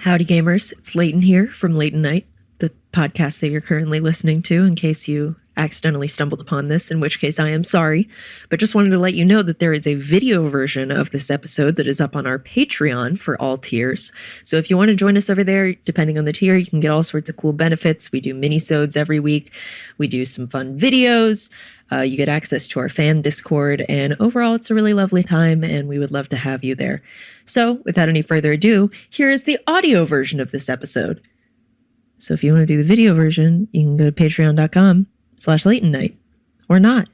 Howdy gamers, it's Leighton here from Leighton Night, the podcast that you're currently listening to in case you accidentally stumbled upon this, in which case I am sorry, but just wanted to let you know that there is a video version of this episode that is up on our Patreon for all tiers. So if you want to join us over there, depending on the tier, you can get all sorts of cool benefits. We do mini-sodes every week. We do some fun videos. You get access to our fan Discord, and overall, it's a really lovely time, and we would love to have you there. So, without any further ado, here is the audio version of this episode. So if you want to do the video version, you can go to patreon.com/Leighton Night. Or not.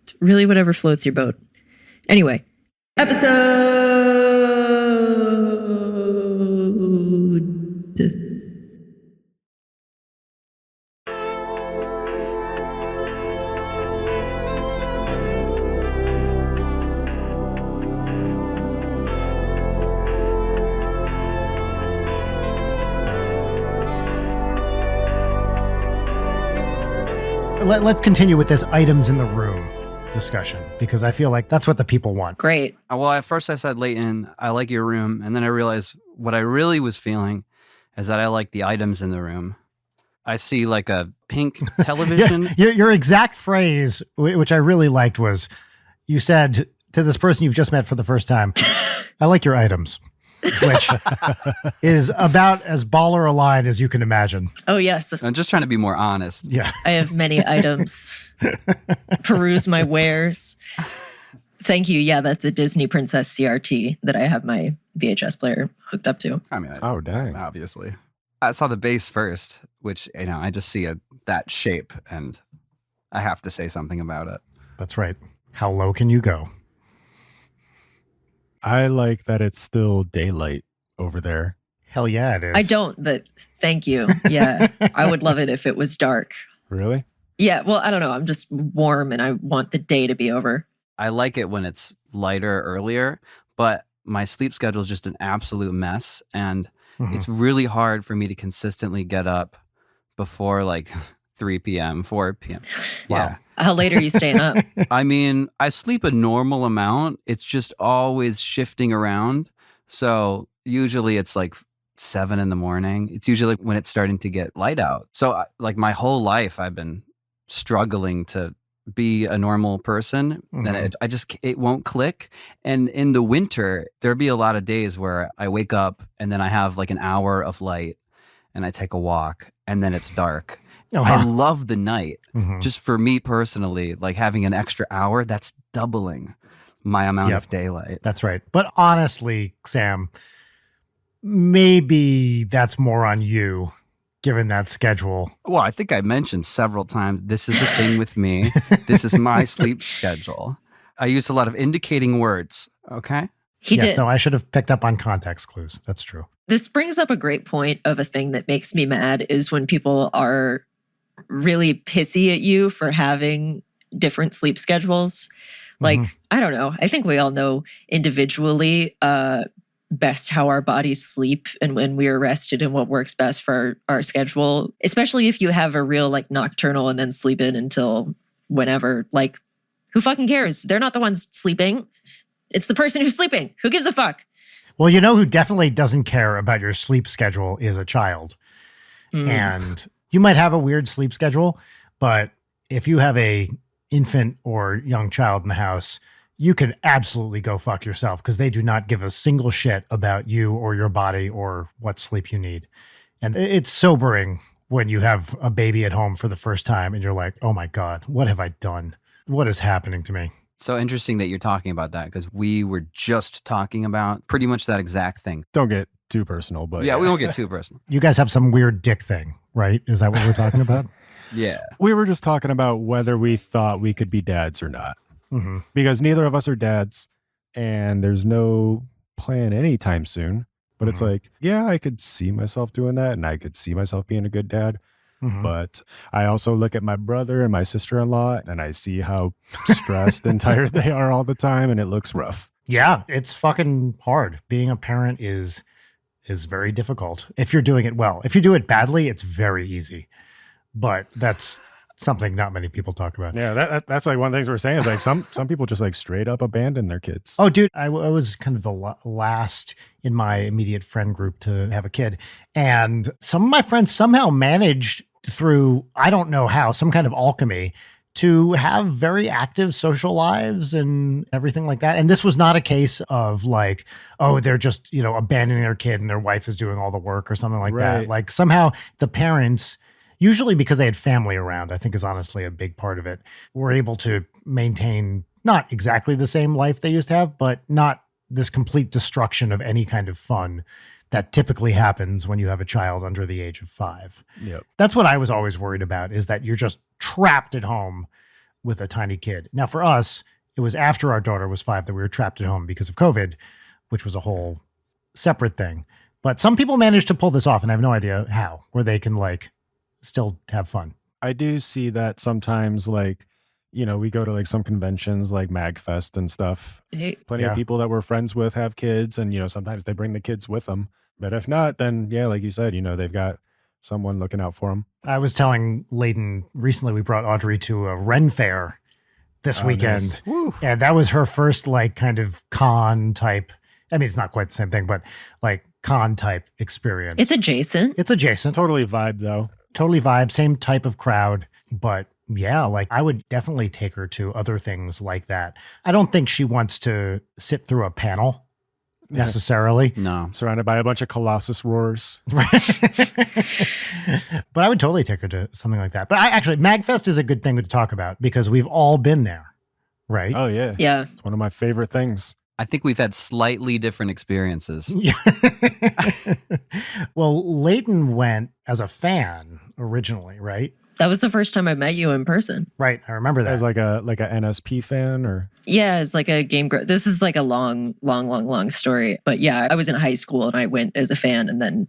It's really whatever floats your boat. Anyway, episode... Let's continue with this items in the room discussion, because I feel like that's what the people want. Great. Well, at first I said, Leighton, I like your room. And then I realized what I really was feeling is that I like the items in the room. I see like a pink television. Yeah, your exact phrase, which I really liked, was you said to this person you've just met for the first time, I like your items. Which is about as baller a line as you can imagine. Oh, yes. I'm just trying to be more honest. Yeah. I have many items. Peruse my wares. Thank you. Yeah, that's a Disney Princess CRT that I have my VHS player hooked up to. I mean, oh, dang. Obviously. I saw the base first, which, I just see that shape and I have to say something about it. That's right. How low can you go? I like that it's still daylight over there. Hell yeah, it is. I don't, but thank you. Yeah, I would love it if it was dark. Really? Yeah, well, I don't know. I'm just warm and I want the day to be over. I like it when it's lighter earlier, but my sleep schedule is just an absolute mess. And it's really hard for me to consistently get up before like 3 p.m., 4 p.m. Wow. Yeah. How late are you staying up? I mean, I sleep a normal amount. It's just always shifting around. So usually it's like 7 in the morning. It's usually when it's starting to get light out. So like my whole life, I've been struggling to be a normal person. And it won't click. And in the winter, there'll be a lot of days where I wake up and then I have like an hour of light and I take a walk and then it's dark. I love the night. Just for me personally, like having an extra hour, that's doubling my amount of daylight. That's right. But honestly, Sam, maybe that's more on you, given that schedule. Well, I think I mentioned several times, this is the thing with me. This is my sleep schedule. I use a lot of indicating words, okay? He did. No, I should have picked up on context clues. That's true. This brings up a great point of a thing that makes me mad is when people are really pissy at you for having different sleep schedules. Like, I don't know. I think we all know individually best how our bodies sleep and when we are rested and what works best for our schedule, especially if you have a real like nocturnal and then sleep in until whenever. Like, who fucking cares? They're not the ones sleeping. It's the person who's sleeping. Who gives a fuck? Well, you know who definitely doesn't care about your sleep schedule is a child. And you might have a weird sleep schedule, but if you have a infant or young child in the house, you can absolutely go fuck yourself because they do not give a single shit about you or your body or what sleep you need. And it's sobering when you have a baby at home for the first time and you're like, oh my God, what have I done? What is happening to me? So interesting that you're talking about that because we were just talking about pretty much that exact thing. Don't get too personal, but yeah, we won't get too personal. You guys have some weird dick thing, right? Is that what we're talking about? Yeah. We were just talking about whether we thought we could be dads or not. Because neither of us are dads and there's no plan anytime soon. But it's like, yeah, I could see myself doing that and I could see myself being a good dad. But I also look at my brother and my sister-in-law and I see how stressed and tired they are all the time and it looks rough. Yeah, it's fucking hard. Being a parent is very difficult if you're doing it well. If you do it badly, it's very easy. But that's something not many people talk about. Yeah, that's like one of the things we're saying is like some people just like straight up abandon their kids. Oh, dude, I was kind of the last in my immediate friend group to have a kid. And some of my friends somehow managed through, I don't know how, some kind of alchemy to have very active social lives and everything like that. And this was not a case of like, oh, they're just, abandoning their kid and their wife is doing all the work or something like that. Like somehow the parents, usually because they had family around, I think is honestly a big part of it, were able to maintain not exactly the same life they used to have, but not this complete destruction of any kind of fun that typically happens when you have a child under the age of 5. Yep. That's what I was always worried about, is that you're just trapped at home with a tiny kid. Now for us, it was after our daughter was 5 that we were trapped at home because of COVID, which was a whole separate thing. But some people manage to pull this off, and I have no idea how, where they can like still have fun. I do see that sometimes, like, we go to like some conventions like MagFest and stuff. Plenty of people that we're friends with have kids, and sometimes they bring the kids with them. But if not, then yeah, like you said, they've got someone looking out for them. I was telling Layden recently, we brought Audrey to a Ren Fair this weekend. Nice. And that was her first like kind of con type. I mean, it's not quite the same thing, but like con type experience. It's adjacent. Totally vibe though. Totally vibe, same type of crowd. But yeah, like I would definitely take her to other things like that. I don't think she wants to sit through a panel necessarily. No. Surrounded by a bunch of Colossus roars. But I would totally take her to something like that. But actually, MagFest is a good thing to talk about because we've all been there, right? Oh, yeah. Yeah. It's one of my favorite things. I think we've had slightly different experiences. Yeah. Well, Layton went as a fan originally, right? That was the first time I met you in person. Right. I remember that. As like a NSP fan or? Yeah, it's like a game. This is like a long story. But yeah, I was in high school and I went as a fan and then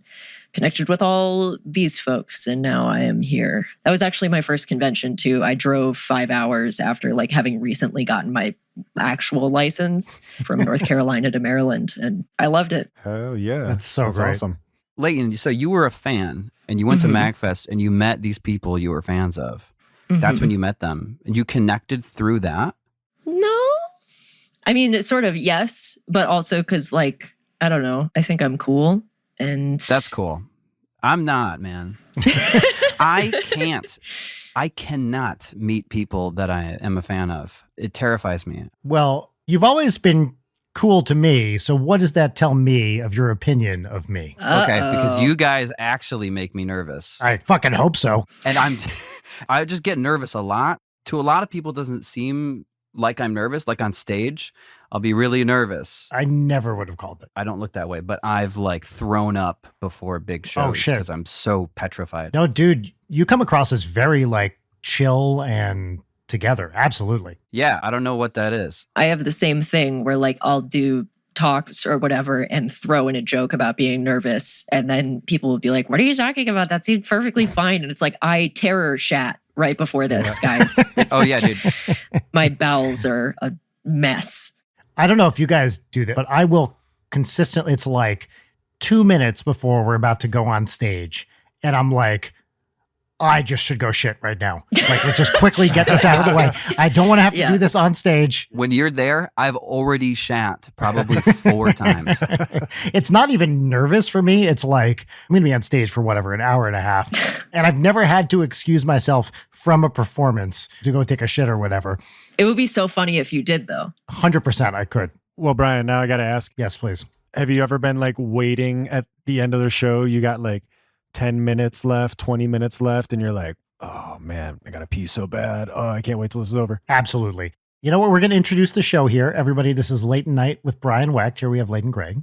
connected with all these folks. And now I am here. That was actually my first convention too. I drove 5 hours after like having recently gotten my actual license from North Carolina to Maryland. And I loved it. Hell yeah. That's great. Awesome. Layton, so you were a fan and you went to MagFest and you met these people you were fans of. That's when you met them and you connected through that? No. I mean, it's sort of yes, but also because like, I don't know, I think I'm cool. And that's cool. I'm not, man. I cannot meet people that I am a fan of. It terrifies me. Well, you've always been cool to me. So what does that tell me of your opinion of me? Okay, because you guys actually make me nervous. I fucking hope so. And I just get nervous a lot. To a lot of people, it doesn't seem like I'm nervous. Like on stage, I'll be really nervous. I never would have called it. I don't look that way, but I've like thrown up before big shows because I'm so petrified. No, dude, you come across as very like chill and together. Absolutely. Yeah, I don't know what that is. I have the same thing where like I'll do talks or whatever and throw in a joke about being nervous. And then people will be like, what are you talking about? That seemed perfectly fine. And it's like, I terror shat right before this, guys. Oh, yeah, dude. My bowels are a mess. I don't know if you guys do that, but I will consistently, it's like 2 minutes before we're about to go on stage. And I'm like, I just should go shit right now. Like, let's just quickly get this out of the way. I don't want to have to do this on stage. When you're there, I've already shat probably 4 times. It's not even nervous for me. It's like, I'm going to be on stage for whatever, an hour and a half. And I've never had to excuse myself from a performance to go take a shit or whatever. It would be so funny if you did, though. 100% I could. Well, Brian, now I got to ask. Yes, please. Have you ever been like waiting at the end of the show? You got like 10 minutes left, 20 minutes left, and you're like, oh man, I gotta pee so bad. Oh, I can't wait till this is over. Absolutely. You know what? We're going to introduce the show here. Everybody, this is Late Night with Brian Wecht. Here we have Layton Gregg.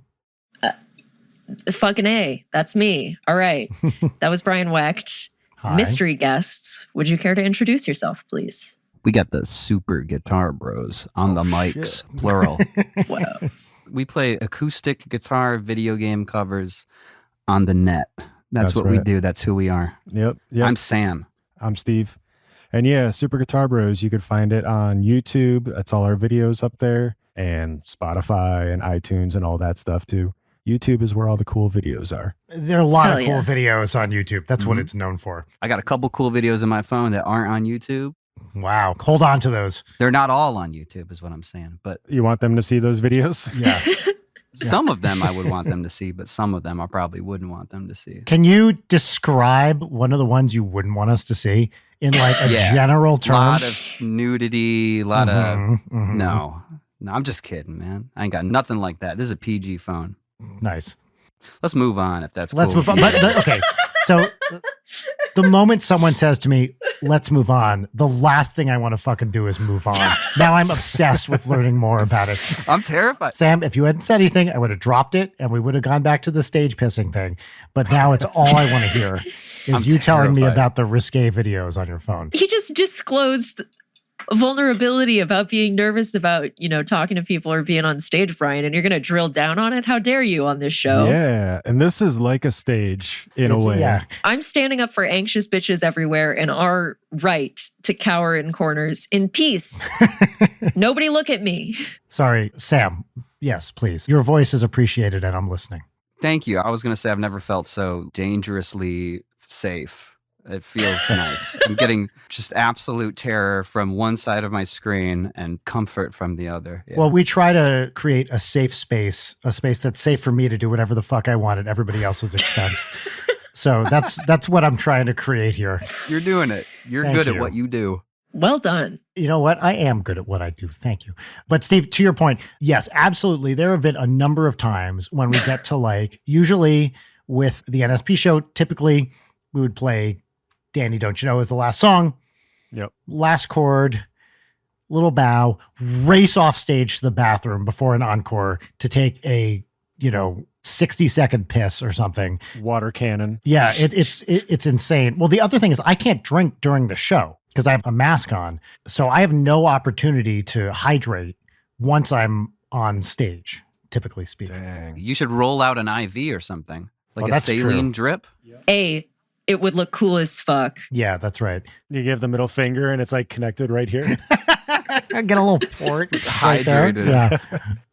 Fucking A. That's me. All right. That was Brian Wecht. Hi. Mystery guests. Would you care to introduce yourself, please? We got the super guitar bros on the mics, shit. plural. Wow. We play acoustic guitar video game covers on the net. That's what we right. do. That's who we are. Yep. I'm Sam. I'm Steve. And yeah, Super Guitar Bros, you could find it on YouTube. That's all our videos up there. And Spotify and iTunes and all that stuff too. YouTube is where all the cool videos are. There are a lot Hell of cool yeah. videos on YouTube. That's what Mhm. it's known for. I got a couple cool videos on my phone that aren't on YouTube. Wow. Hold on to those. They're not all on YouTube, is what I'm saying. But You want them to see those videos? Yeah. some of them I would want them to see, but some of them I probably wouldn't want them to see. Can you describe one of the ones you wouldn't want us to see in like a Yeah. general A term? lot of nudity, a lot of Mhm, mhm. no, I'm just kidding, man. I ain't got nothing like that. This is a PG phone. Nice. Let's move on if that's Let's cool. move on. Okay. So the moment someone says to me, let's move on, the last thing I want to fucking do is move on. Now I'm obsessed with learning more about it. I'm terrified. Sam, if you hadn't said anything, I would have dropped it and we would have gone back to the stage pissing thing. But now it's all I want to hear is I'm you telling me terrified. about the risque videos on your phone. He just disclosed vulnerability about being nervous about, talking to people or being on stage, Brian, and you're going to drill down on it? How dare you on this show? Yeah. And this is like a stage in a way. Yeah. I'm standing up for anxious bitches everywhere and our right to cower in corners in peace. Nobody look at me. Sorry, Sam. Yes, please. Your voice is appreciated and I'm listening. Thank you. I was going to say I've never felt so dangerously safe. It feels nice. I'm getting just absolute terror from one side of my screen and comfort from the other. Yeah. Well, we try to create a safe space, a space that's safe for me to do whatever the fuck I want at everybody else's expense. So that's what I'm trying to create here. You're doing it. You're Thank good you. at what you do. Well done. You know what? I am good at what I do. Thank you. But Steve, to your point, yes, absolutely. There have been a number of times when we get to usually with the NSP show, typically we would play Danny Don't You Know is the last song. Yep. Last chord, little bow, race off stage to the bathroom before an encore to take a, 60-second piss or something. Water cannon. Yeah, it's insane. Well, the other thing is I can't drink during the show because I have a mask on. So I have no opportunity to hydrate once I'm on stage, typically speaking. Dang. You should roll out an IV or something, like Well, a that's saline true. drip. It would look cool as fuck. Yeah, that's right. You give the middle finger and it's like connected right here. Get a little port. right there. hydrated. Yeah,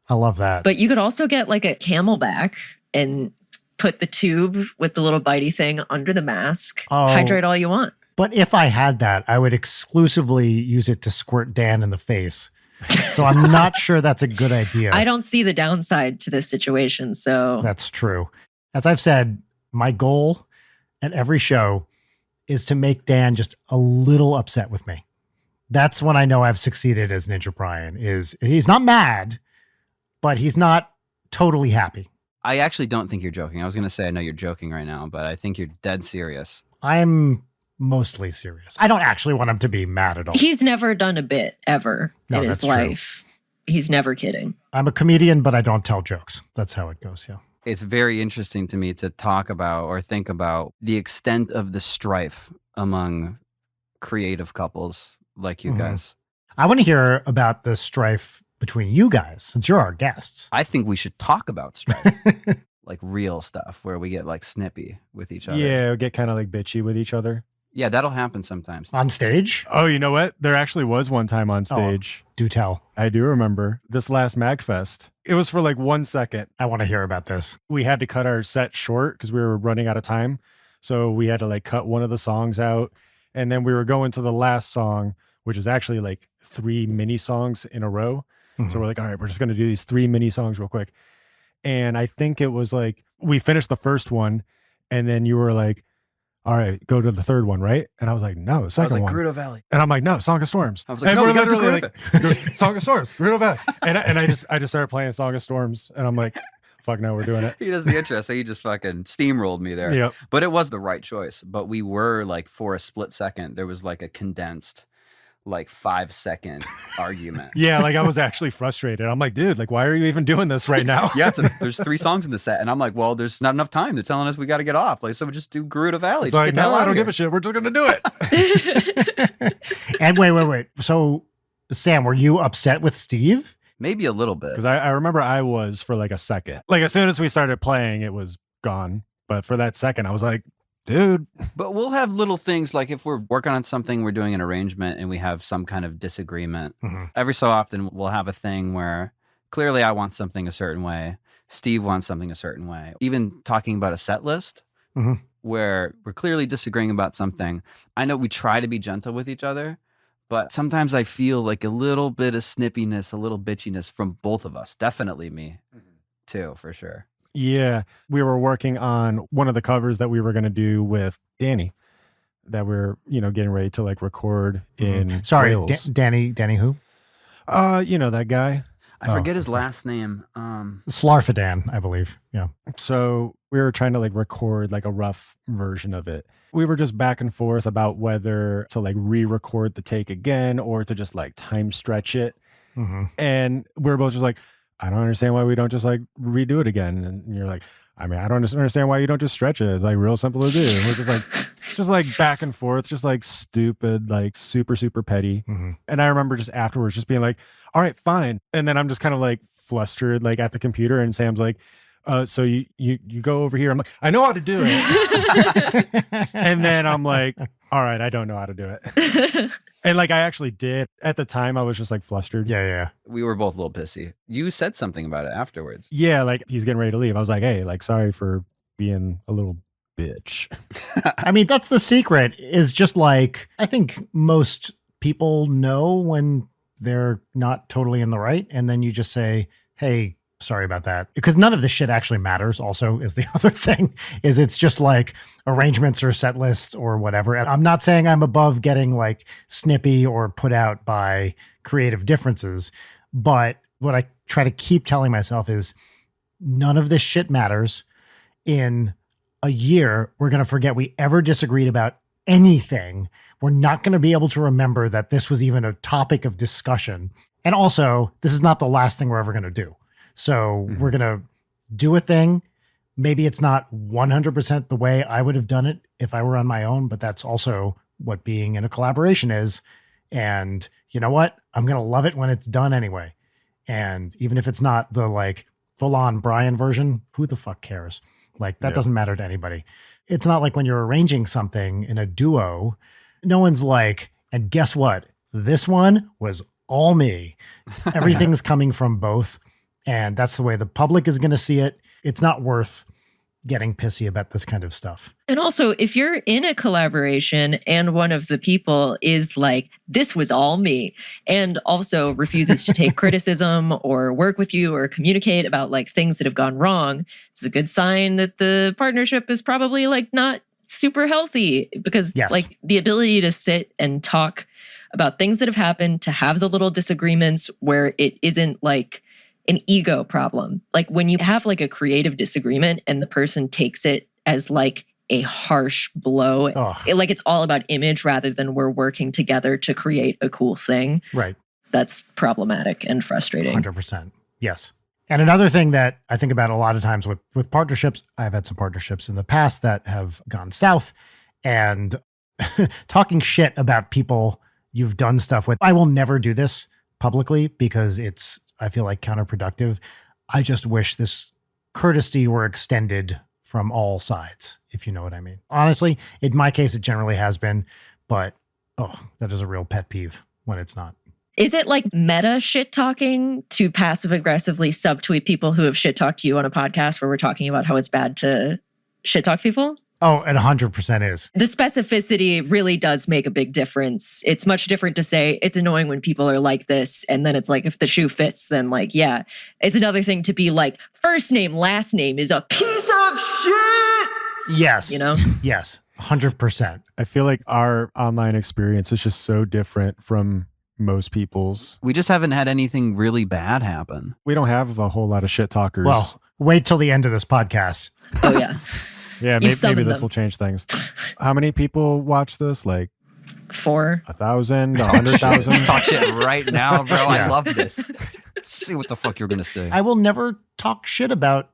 I love that. But you could also get like a Camelback and put the tube with the little bitey thing under the mask. Oh. Hydrate all you want. But if I had that, I would exclusively use it to squirt Dan in the face. So I'm not sure that's a good idea. I don't see the downside to this situation. So That's true. As I've said, my goal at every show is to make Dan just a little upset with me. That's when I know I've succeeded as Ninja Brian. Is he's not mad, but he's not totally happy. I actually don't think you're joking. I was going to say I know you're joking right now, but I think you're dead serious. I'm mostly serious. I don't actually want him to be mad at all. he's never done a bit ever No, in his that's true. life. He's never kidding. I'm a comedian, but I don't tell jokes. That's how it goes. Yeah. It's very interesting to me to talk about or think about the extent of the strife among creative couples like you Mhm. guys. I want to hear about the strife between you guys since you're our guests. I think we should talk about strife, like real stuff where we get like snippy with each other. Yeah, get kind of like bitchy with each other. Yeah, that'll happen sometimes. On stage? Oh, you know what? There actually was one time on stage. Do tell. I do remember this last MagFest. It was for like 1 second. I want to hear about this. We had to cut our set short because we were running out of time. So we had to like cut one of the songs out. And then we were going to the last song, which is actually like 3 mini songs in a row. So we're like, all right, we're just going to do these 3 mini songs real quick. And I think it was like, we finished the first one and then you were like, all right, go to the third one, right? And I was like, no, I was second like, one. Gerudo Valley. And I'm like, no, Song of Storms. I was like, and no, we're we gotta do literally Gerudo like, Song of Storms, Gerudo Valley. And I just started playing Song of Storms. And I'm like, fuck no, we're doing it. He does the intro, so he just fucking steamrolled me there. Yep. But it was the right choice. But we were like, for a split second, there was like a condensed, like 5-second argument. Yeah, like I was actually frustrated. I'm like, dude, like, why are you even doing this right now? Yeah, there's 3 songs in the set, and I'm like, well, there's not enough time. They're telling us we got to get off. Like, so we just do Gerudo Valley. It's Just like, get the hell no, out I of don't here. give a shit. We're just going to do it. And wait. So, Sam, were you upset with Steve? Maybe a little bit. Because I remember I was for like a second. Like as soon as we started playing, it was gone. But for that second, I was like, dude. But we'll have little things like if we're working on something, we're doing an arrangement, and we have some kind of disagreement. Mhm. Every so often, we'll have a thing where clearly I want something a certain way, Steve wants something a certain way. Even talking about a set list where we're clearly disagreeing about something. I know we try to be gentle with each other, but sometimes I feel like a little bit of snippiness, a little bitchiness from both of us. Definitely me too, for sure. Yeah. We were working on one of the covers that we were going to do with Danny that we're, getting ready to like record in Wales. Danny who? That guy. I forget his last name. Slarfadan, I believe. Yeah. So we were trying to like record like a rough version of it. We were just back and forth about whether to like re-record the take again or to just like time stretch it. And we were both just like, I don't understand why we don't just like redo it again. And you're like, I mean, I don't understand why you don't just stretch it. It's like real simple to do. And we're just like back and forth, just like stupid, like super, super petty. And I remember just afterwards just being like, all right, fine. And then I'm just kind of like flustered, like at the computer. And Sam's like, so you go over here. I'm like, I know how to do it. And then I'm like, all right, I don't know how to do it. And like I actually did. At the time, I was just like flustered. Yeah. We were both a little pissy. You said something about it afterwards. Yeah, like he's getting ready to leave. I was like, hey, like sorry for being a little bitch. I mean, that's the secret, is just like, I think most people know when they're not totally in the right. And then you just say, hey, sorry about that. Because none of this shit actually matters also is the other thing, is it's just like arrangements or set lists or whatever. And I'm not saying I'm above getting like snippy or put out by creative differences. But what I try to keep telling myself is none of this shit matters. In a year, we're going to forget we ever disagreed about anything. We're not going to be able to remember that this was even a topic of discussion. And also, this is not the last thing we're ever going to do. So we're going to do a thing. Maybe it's not 100% the way I would have done it if I were on my own, but that's also what being in a collaboration is. And you know what? I'm going to love it when it's done anyway. And even if it's not the like full on Brian version, who the fuck cares? Like that doesn't matter to anybody. It's not like when you're arranging something in a duo, no one's like, and guess what? This one was all me. Everything's coming from both. And that's the way the public is going to see it. It's not worth getting pissy about this kind of stuff. And also, if you're in a collaboration and one of the people is like, this was all me, and also refuses to take criticism or work with you or communicate about like things that have gone wrong, it's a good sign that the partnership is probably like not super healthy, because like the ability to sit and talk about things that have happened, to have the little disagreements where it isn't like an ego problem. Like when you have like a creative disagreement and the person takes it as like a harsh blow, like it's all about image rather than we're working together to create a cool thing. Right. That's problematic and frustrating. 100%. Yes. And another thing that I think about a lot of times with partnerships, I've had some partnerships in the past that have gone south, and talking shit about people you've done stuff with. I will never do this publicly because it's, I feel like, counterproductive. I just wish this courtesy were extended from all sides, if you know what I mean. Honestly, in my case, it generally has been, but that is a real pet peeve when it's not. Is it like meta shit talking to passive aggressively subtweet people who have shit talked to you on a podcast where we're talking about how it's bad to shit talk people? Oh, it 100% is. The specificity really does make a big difference. It's much different to say it's annoying when people are like this, and then it's like if the shoe fits, then like, yeah. It's another thing to be like, first name, last name is a piece of shit. Yes. You know? Yes, 100%. I feel like our online experience is just so different from most people's. We just haven't had anything really bad happen. We don't have a whole lot of shit talkers. Well, wait till the end of this podcast. Oh, yeah. Yeah, maybe this will change things. How many people watch this? Like 4? 1,000, 100,000? Talk shit right now, bro. Yeah. I love this. See what the fuck you're going to say. I will never talk shit about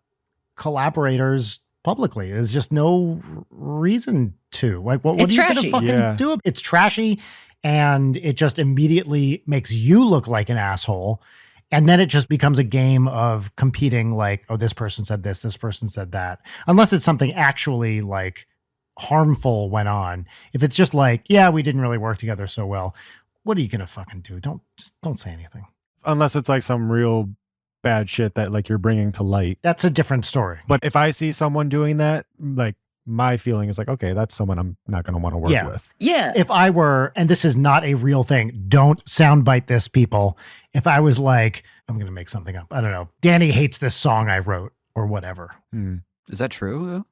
collaborators publicly. There's just no reason to. Like, what are you going to fucking do? It's trashy, and it just immediately makes you look like an asshole. And then it just becomes a game of competing, like, oh, this person said this person said that. Unless it's something actually like harmful went on. If it's just like, yeah, we didn't really work together so well, what are you going to fucking do? Don't say anything. Unless it's like some real bad shit that like you're bringing to light. That's a different story. But if I see someone doing that, like my feeling is like, okay, that's someone I'm not going to want to work with. Yeah. If I were, and this is not a real thing, don't soundbite this, people. If I was like, I'm going to make something up. I don't know. Danny hates this song I wrote or whatever. Is that true though?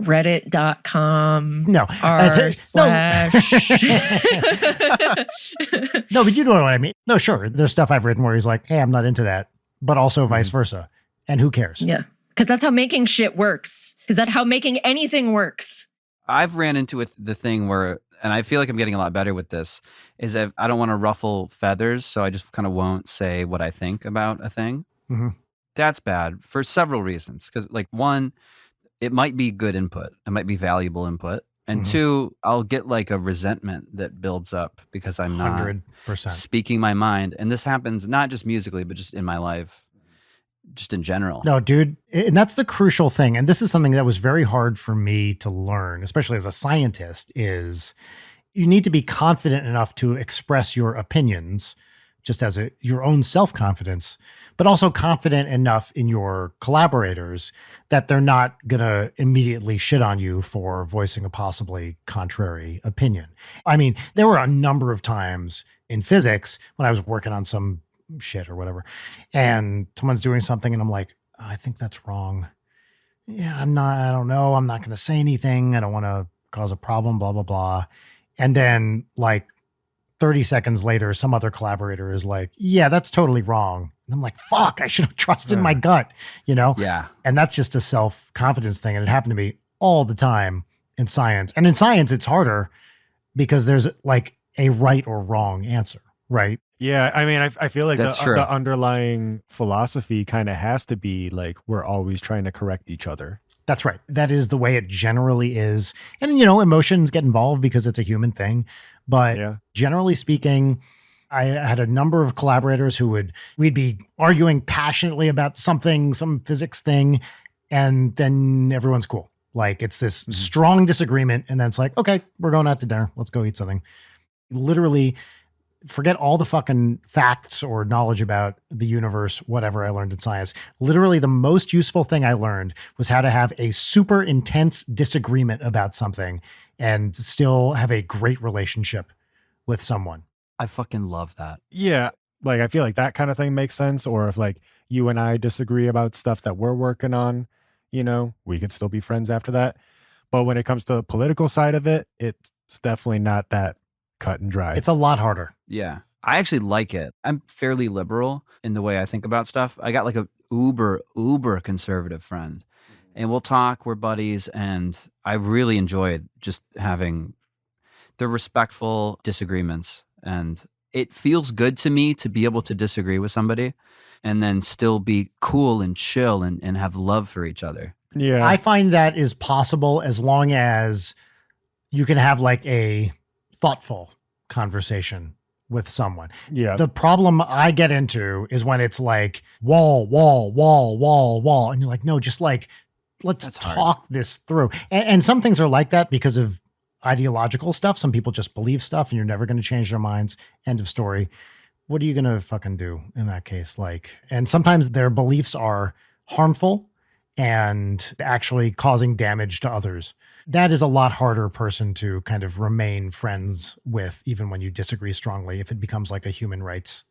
Reddit.com. No. r slash. No, but you know what I mean. No, sure. There's stuff I've written where he's like, hey, I'm not into that, but also vice versa. And who cares? Yeah. Because that's how making shit works. Is that how making anything works? I've ran into the thing where, and I feel like I'm getting a lot better with this, is I don't want to ruffle feathers, so I just kind of won't say what I think about a thing. Mm-hmm. That's bad for several reasons. Because like one, it might be good input. It might be valuable input. And two, I'll get like a resentment that builds up because I'm not 100% speaking my mind. And this happens not just musically, but just in my life, just in general. No, dude. And that's the crucial thing. And this is something that was very hard for me to learn, especially as a scientist, is you need to be confident enough to express your opinions just as your own self-confidence, but also confident enough in your collaborators that they're not going to immediately shit on you for voicing a possibly contrary opinion. I mean, there were a number of times in physics when I was working on some shit or whatever, and someone's doing something and I'm like, I think that's wrong. Yeah, I don't know. I'm not going to say anything. I don't want to cause a problem, blah, blah, blah. And then like 30 seconds later, some other collaborator is like, yeah, that's totally wrong. And I'm like, fuck, I should have trusted my gut, you know? Yeah. And that's just a self-confidence thing. And it happened to me all the time in science. And in science, it's harder because there's like a right or wrong answer, right? Yeah, I mean, I feel like That's true. the underlying philosophy kind of has to be like we're always trying to correct each other. That's right. That is the way it generally is. And, you know, emotions get involved because it's a human thing. But generally speaking, I had a number of collaborators who we'd be arguing passionately about something, some physics thing, and then everyone's cool. Like it's this strong disagreement. And then it's like, okay, we're going out to dinner. Let's go eat something. Literally, forget all the fucking facts or knowledge about the universe, whatever I learned in science. Literally the most useful thing I learned was how to have a super intense disagreement about something and still have a great relationship with someone. I fucking love that. Yeah. Like, I feel like that kind of thing makes sense. Or if like you and I disagree about stuff that we're working on, you know, we could still be friends after that. But when it comes to the political side of it, it's definitely not that cut and dry. It's a lot harder. Yeah. I actually like it. I'm fairly liberal in the way I think about stuff. I got like a uber conservative friend, and we'll talk, we're buddies, and I really enjoy just having the respectful disagreements. And it feels good to me to be able to disagree with somebody and then still be cool and chill and have love for each other. Yeah. I find that is possible as long as you can have like a thoughtful conversation with someone. Yeah. The problem I get into is when it's like wall. And you're like, no, just like, let's talk this through. And some things are like that because of ideological stuff. Some people just believe stuff and you're never going to change their minds. End of story. What are you going to fucking do in that case? Like, and sometimes their beliefs are harmful and actually causing damage to others. That is a lot harder person to kind of remain friends with, even when you disagree strongly, if it becomes like a human rights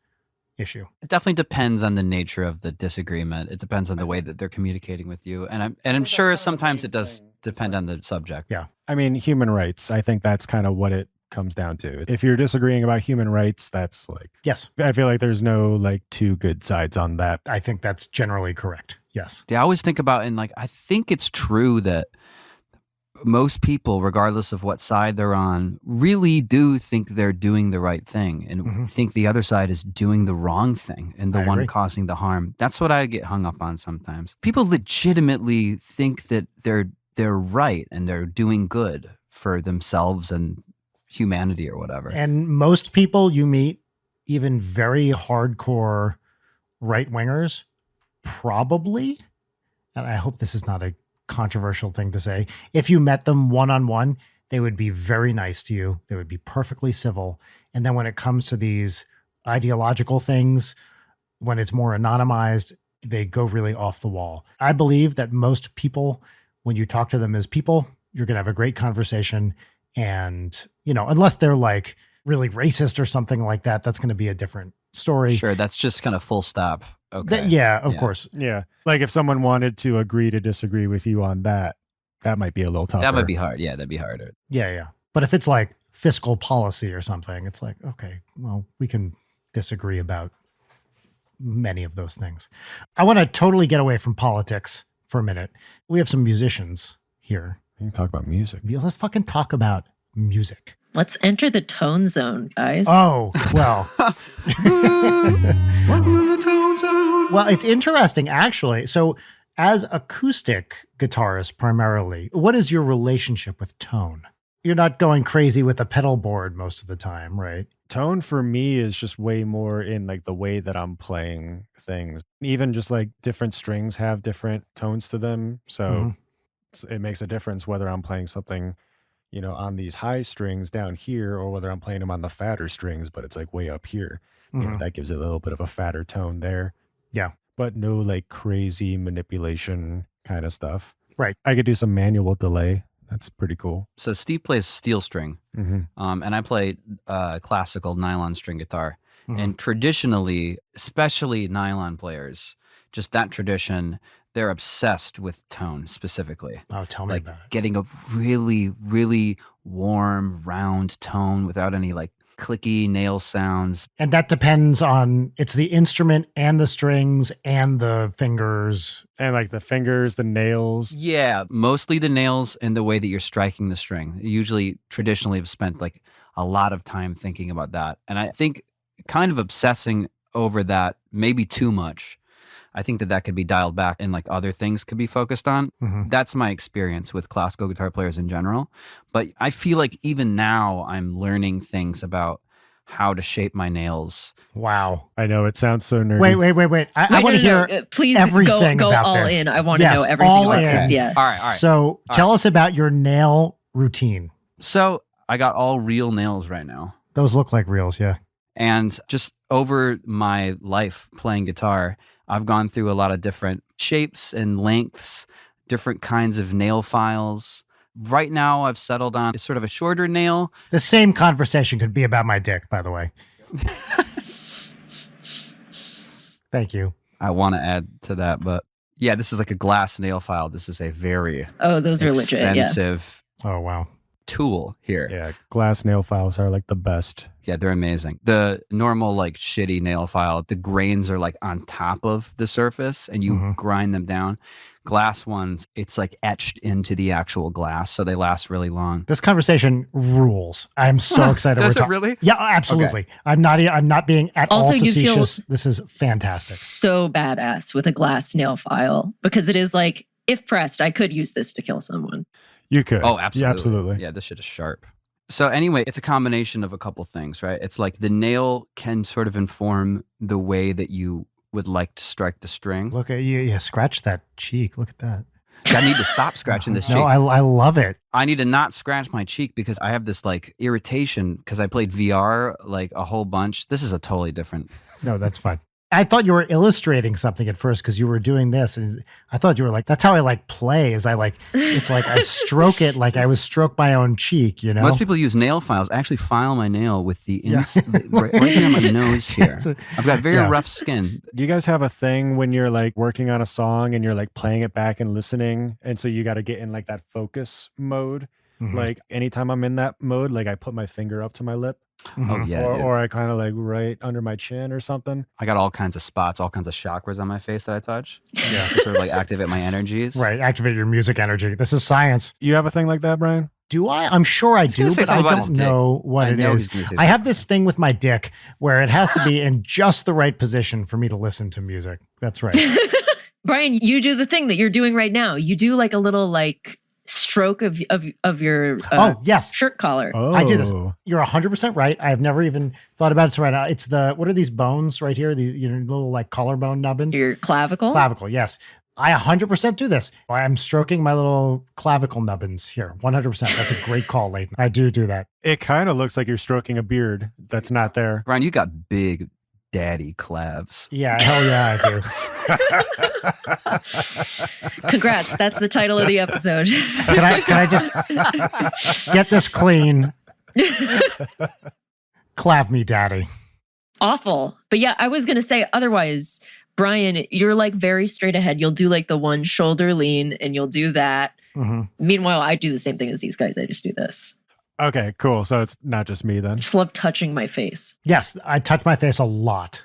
issue. It definitely depends on the nature of the disagreement. It depends on the way that they're communicating with you. And I'm sure sometimes it does depend on the subject. Yeah. I mean, human rights, I think that's kind of what it comes down to. If you're disagreeing about human rights, that's like, yes, I feel like there's no like two good sides on that. I think that's generally correct. Yes. I always think about, and like, I think it's true that most people, regardless of what side they're on, really do think they're doing the right thing and think the other side is doing the wrong thing and the one causing the harm. That's what I get hung up on sometimes. People legitimately think that they're right and they're doing good for themselves and humanity or whatever. And most people you meet, even very hardcore right-wingers, probably, and I hope this is not a controversial thing to say, if you met them one-on-one, they would be very nice to you. They would be perfectly civil. And then when it comes to these ideological things, When it's more anonymized, they go really off the wall. I believe that most people, when you talk to them as people, you're going to have a great conversation. And, unless they're like really racist or something like that, that's going to be a different story. Sure, that's just kind of full stop. Okay. Of course. Yeah. Like if someone wanted to agree to disagree with you on that might be a little tougher. That might be hard. Yeah, that'd be harder. Yeah. But if it's like fiscal policy or something, it's like, okay, well, we can disagree about many of those things. I want to totally get away from politics for a minute. We have some musicians here. You can talk about music. Let's fucking talk about music. Let's enter the tone zone, guys. Oh, well. Welcome to the tone zone. Well, it's interesting, actually. So as acoustic guitarist primarily, what is your relationship with tone? You're not going crazy with a pedal board most of the time, right? Tone for me is just way more in like the way that I'm playing things. Even just like different strings have different tones to them. So it makes a difference whether I'm playing something, on these high strings down here or whether I'm playing them on the fatter strings, but it's like way up here. That gives it a little bit of a fatter tone there. Yeah. But no like crazy manipulation kind of stuff. Right. I could do some manual delay. That's pretty cool. So Steve plays steel string, and I play classical nylon string guitar. And traditionally, especially nylon players, just that tradition, they're obsessed with tone specifically. Oh, tell me about it. Getting a really, really warm, round tone without any like clicky nail sounds. And that depends on, it's the instrument and the strings and the fingers. And like the fingers, the nails. Yeah, mostly the nails and the way that you're striking the string. Usually, traditionally, have spent like a lot of time thinking about that. And I think kind of obsessing over that, maybe too much. I think that could be dialed back and like other things could be focused on. That's my experience with classical guitar players in general. But I feel like even now I'm learning things about how to shape my nails. Wow. I know it sounds so nerdy. Wait. I want to hear please everything go about all this. in. I want to know everything about this. Yeah. All right. So tell us about your nail routine. So I got all real nails right now. Those look like reals, yeah. And just over my life playing guitar, I've gone through a lot of different shapes and lengths, different kinds of nail files. Right now, I've settled on sort of a shorter nail. The same conversation could be about my dick, by the way. Thank you. I want to add to that, but yeah, this is like a glass nail file. This is a very those are legit. Yeah. expensive Oh, wow. tool here. Yeah, glass nail files are like the best. Yeah, they're amazing. The normal like shitty nail file, the grains are like on top of the surface and you grind them down. Glass ones, it's like etched into the actual glass, so they last really long. This conversation rules. I'm so excited. Does it really? Yeah, absolutely. Okay. I'm not being at also, all facetious. You feel this is fantastic. So badass with a glass nail file because it is like, if pressed, I could use this to kill someone. You could. Oh, absolutely. Yeah, absolutely. Yeah, this shit is sharp. So anyway, it's a combination of a couple things, right? It's like the nail can sort of inform the way that you would like to strike the string. Look at you. Yeah, scratch that cheek. Look at that. I need to stop scratching this cheek. No, I love it. I need to not scratch my cheek because I have this like irritation because I played VR like a whole bunch. This is a totally different. No, that's fine. I thought you were illustrating something at first because you were doing this. And I thought you were like, that's how I like play is I like, it's like I stroke it like I was stroke my own cheek, you know? Most people use nail files. I actually file my nail with the right on my nose here. I've got very rough skin. Do you guys have a thing when you're like working on a song and you're like playing it back and listening? And so you got to get in like that focus mode. Like anytime I'm in that mode, like I put my finger up to my lip. Oh yeah, or I kind of like right under my chin or something. I got all kinds of spots, all kinds of chakras on my face that I touch. Yeah, to sort of like activate my energies. Right, activate your music energy. This is science. You have a thing like that, Brian? Do I? I'm sure I do, but I don't know what it is. I have this thing with my dick where it has to be in just the right position for me to listen to music. That's right. Brian, you do the thing that you're doing right now. You do like a little like stroke of your yes, shirt collar. Oh. I do this. You're 100% right. I've never even thought about it right now. It's what are these bones right here? These little like collarbone nubbins. Your clavicle. Clavicle, yes. I 100% do this. I'm stroking my little clavicle nubbins here. 100%. That's a great call, Leighton. I do that. It kind of looks like you're stroking a beard that's not there. Brian, you got big daddy Clavs. Yeah, hell yeah, I do. Congrats. That's the title of the episode. Can I just get this clean? Clav me, daddy. Awful. But yeah, I was going to say otherwise, Brian, you're like very straight ahead. You'll do like the one shoulder lean and you'll do that. Mm-hmm. Meanwhile, I do the same thing as these guys. I just do this. Okay, cool. So it's not just me then. I just love touching my face. Yes, I touch my face a lot.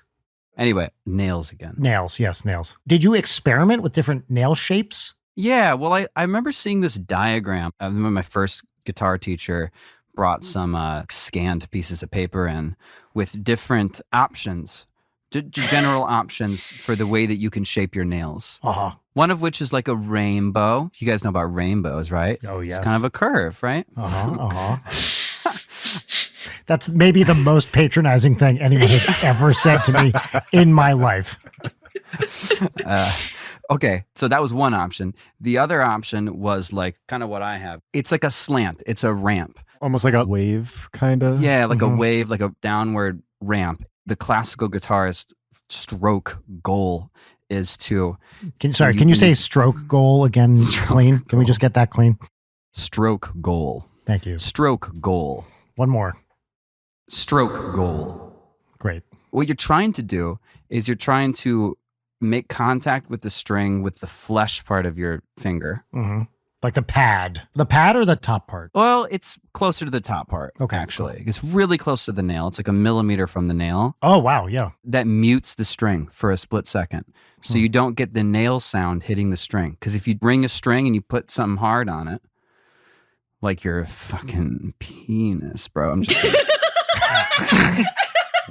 Anyway, nails again. Nails, yes, nails. Did you experiment with different nail shapes? Yeah, well, I remember seeing this diagram. I remember my first guitar teacher brought some scanned pieces of paper in with different options, general options for the way that you can shape your nails. Uh-huh. One of which is like a rainbow. You guys know about rainbows, right? Oh, yes. It's kind of a curve, right? Uh-huh, uh-huh. That's maybe the most patronizing thing anyone has ever said to me in my life. Okay, so that was one option. The other option was like kind of what I have. It's like a slant. It's a ramp. Almost like a wave, kind of. Yeah, like a wave, like a downward ramp. The classical guitarist stroke goal is to... Can you say stroke goal again clean? Can we just get that clean? Stroke goal. Thank you. Stroke goal. One more. Stroke goal. Great. What you're trying to do is you're trying to make contact with the string with the flesh part of your finger. Mm-hmm. Like the pad. The pad or the top part? Well, it's closer to the top part, Okay, actually. cool. It's really close to the nail. It's like a millimeter from the nail. Oh, wow, yeah. That mutes the string for a split second. So you don't get the nail sound hitting the string. Because if you ring a string and you put something hard on it, like your fucking penis, bro. I'm just kidding.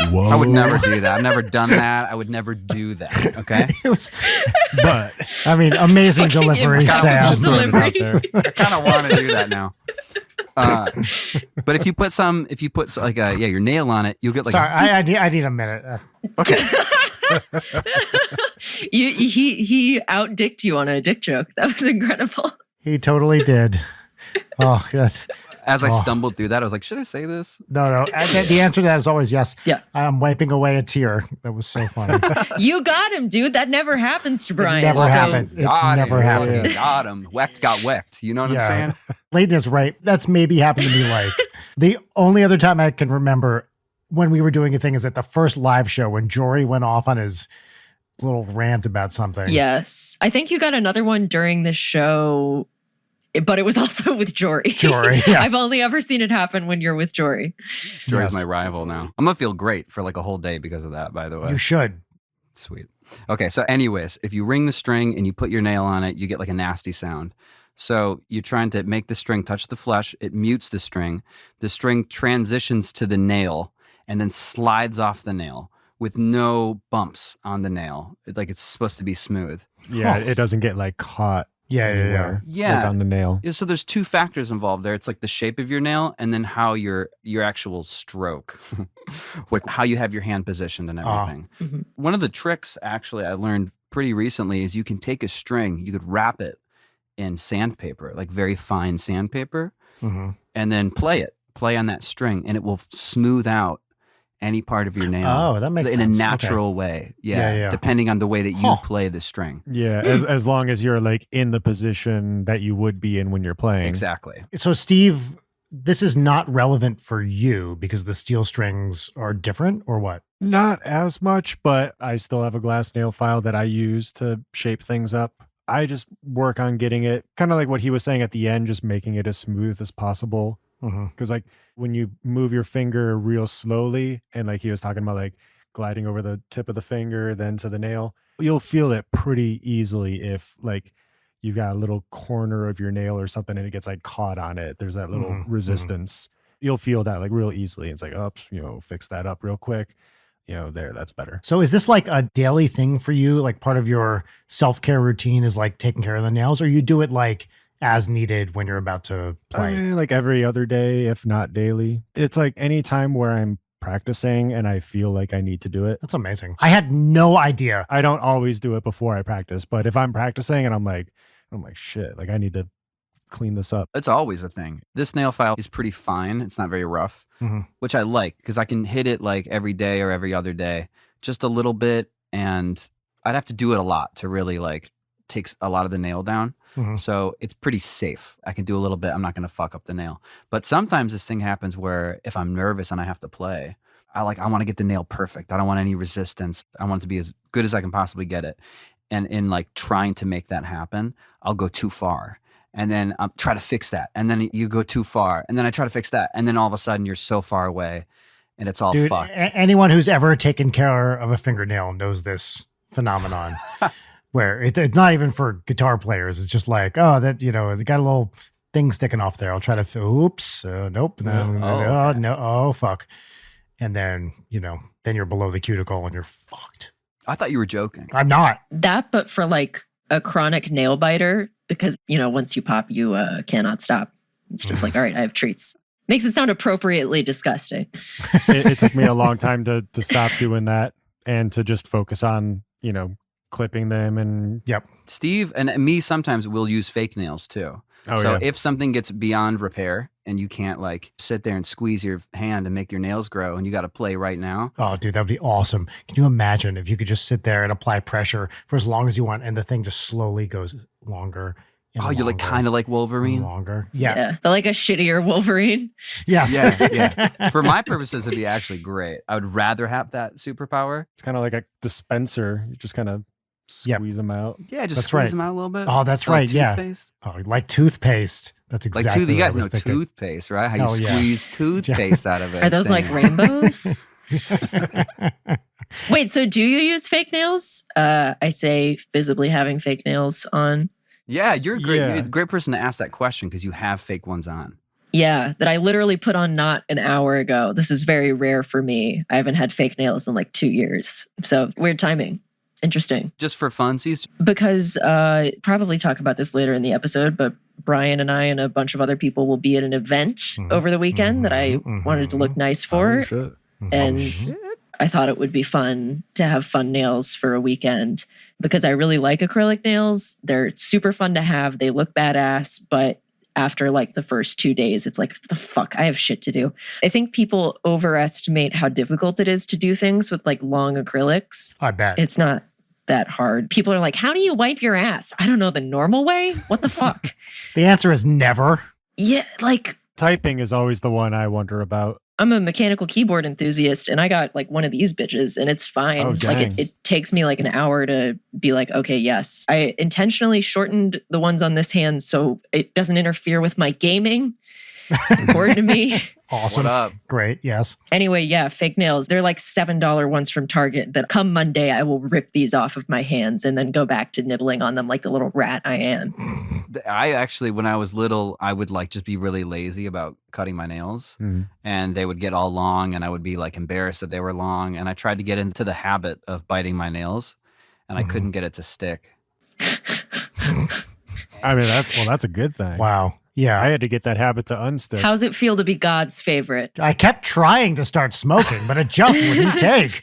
Whoa. I would never do that. I've never done that. I would never do that. Okay. It was, But I mean, amazing delivery, Sam. Just throwing it out Delivery. there. I kind of want to do that now. But if you put your nail on it, you'll get like. Sorry, I need a minute. Okay. He outdicked you on a dick joke. That was incredible. He totally did. Oh, that's... As I stumbled through that, I was like, should I say this? No. The answer to that is always yes. Yeah. I'm wiping away a tear. That was so funny. You got him, dude. That never happens to Brian. It never So- happened. It never happened. Got him. Wecht got wecht. You know what I'm saying? Layton is right. That's maybe happened to me like the only other time I can remember when we were doing a thing is at the first live show when Jory went off on his little rant about something. Yes. I think you got another one during the show, but it was also with Jory. Jory, yeah. I've only ever seen it happen when you're with Jory. Jory's Yes. my rival now. I'm going to feel great for like a whole day because of that, by the way. You should. Sweet. Okay, so anyways, if you ring the string and you put your nail on it, you get like a nasty sound. So you're trying to make the string touch the flesh. It mutes the string. The string transitions to the nail and then slides off the nail with no bumps on the nail. It's supposed to be smooth. yeah, it doesn't get like caught. Yeah. anywhere, Yeah. like on the nail. Yeah, so there's two factors involved there. It's like the shape of your nail and then how your actual stroke, like how you have your hand positioned and everything. Mhm. One of the tricks actually I learned pretty recently is you can take a string, you could wrap it in sandpaper, like very fine sandpaper, Mm-hmm. and then play on that string, and it will smooth out any part of your nail. Oh, that makes in sense. a natural way. Yeah, yeah. Depending on the way that you Huh. play the string. Yeah, as long as you're like in the position that you would be in when you're playing. Exactly. So, Steve, this is not relevant for you because the steel strings are different, or what? Not as much, but I still have a glass nail file that I use to shape things up. I just work on getting it kind of like what he was saying at the end, just making it as smooth as possible. Mm-hmm. Because like when you move your finger real slowly, and like he was talking about like gliding over the tip of the finger, then to the nail, you'll feel it pretty easily if like you've got a little corner of your nail or something and it gets like caught on it. There's that little Mhm, mhm. resistance. You'll feel that like real easily. It's like, oops, fix that up real quick. That's better. So, is this like a daily thing for you? Like part of your self-care routine is like taking care of the nails, or you do it like as needed when you're about to play? I mean, like every other day, if not daily. It's like any time where I'm practicing and I feel like I need to do it. That's amazing. I had no idea. I don't always do it before I practice, but if I'm practicing and I'm like, shit, like I need to clean this up. It's always a thing. This nail file is pretty fine. It's not very rough, Mhm. which I like because I can hit it like every day or every other day just a little bit, and I'd have to do it a lot to really like takes a lot of the nail down. So it's pretty safe. I can do a little bit. I'm not going to fuck up the nail. But sometimes this thing happens where if I'm nervous and I have to play, I want to get the nail perfect. I don't want any resistance. I want it to be as good as I can possibly get it. And in like trying to make that happen, I'll go too far. And then I'll try to fix that. And then you go too far. And then I try to fix that. And then all of a sudden you're so far away and it's all fucked. Anyone who's ever taken care of a fingernail knows this phenomenon. Where it's not even for guitar players. It's just like, oh, that, it's got a little thing sticking off there. I'll try to, oops, nope. No, oh, fuck. And then, then you're below the cuticle and you're fucked. I thought you were joking. I'm not. That, but for like a chronic nail biter, because, once you pop, you cannot stop. It's just like, all right, I have treats. Makes it sound appropriately disgusting. It took me a long time to stop doing that and to just focus on, clipping them. And yep. Steve and me sometimes will use fake nails too. So if something gets beyond repair and you can't like sit there and squeeze your hand and make your nails grow and you got to play right now. Oh, dude, that would be awesome. Can you imagine if you could just sit there and apply pressure for as long as you want and the thing just slowly goes longer? You're like kind of like Wolverine? Longer. Yeah. But like a shittier Wolverine. Yes. Yeah. For my purposes, it'd be actually great. I would rather have that superpower. It's kind of like a dispenser. You just kind of squeeze them out. Yeah, just squeeze them out a little bit. Oh, that's right. Toothpaste. Oh, like toothpaste. That's exactly you guys what I know was thinking. toothpaste, right? How you squeeze toothpaste out of it. Are those like rainbows? Wait, so do you use fake nails? I say visibly having fake nails on. Yeah, you're a great person to ask that question because you have fake ones on. Yeah, that I literally put on not an hour ago. This is very rare for me. I haven't had fake nails in like 2 years. So weird timing. Interesting. Just for funsies? Because probably talk about this later in the episode, but Brian and I and a bunch of other people will be at an event over the weekend that I wanted to look nice for. Oh, shit. And I thought it would be fun to have fun nails for a weekend because I really like acrylic nails. They're super fun to have. They look badass, but after like the first 2 days, it's like, what the fuck? I have shit to do. I think people overestimate how difficult it is to do things with like long acrylics. I bet. It's not that hard. People are like, how do you wipe your ass? I don't know, the normal way? What the fuck? The answer is never. Yeah, like... Typing is always the one I wonder about. I'm a mechanical keyboard enthusiast and I got like one of these bitches and it's fine. Oh, like it takes me like an hour to be like, okay, yes. I intentionally shortened the ones on this hand so it doesn't interfere with my gaming. It's important to me. Awesome. What up? Great. Yes. Anyway, yeah, fake nails. They're like $7 ones from Target that come Monday, I will rip these off of my hands and then go back to nibbling on them like the little rat I am. I actually, when I was little, I would like just be really lazy about cutting my nails and they would get all long and I would be like embarrassed that they were long. And I tried to get into the habit of biting my nails and I couldn't get it to stick. I mean, that's a good thing. Wow. Yeah. I had to get that habit to unstick. How's it feel to be God's favorite? I kept trying to start smoking, but it just wouldn't take.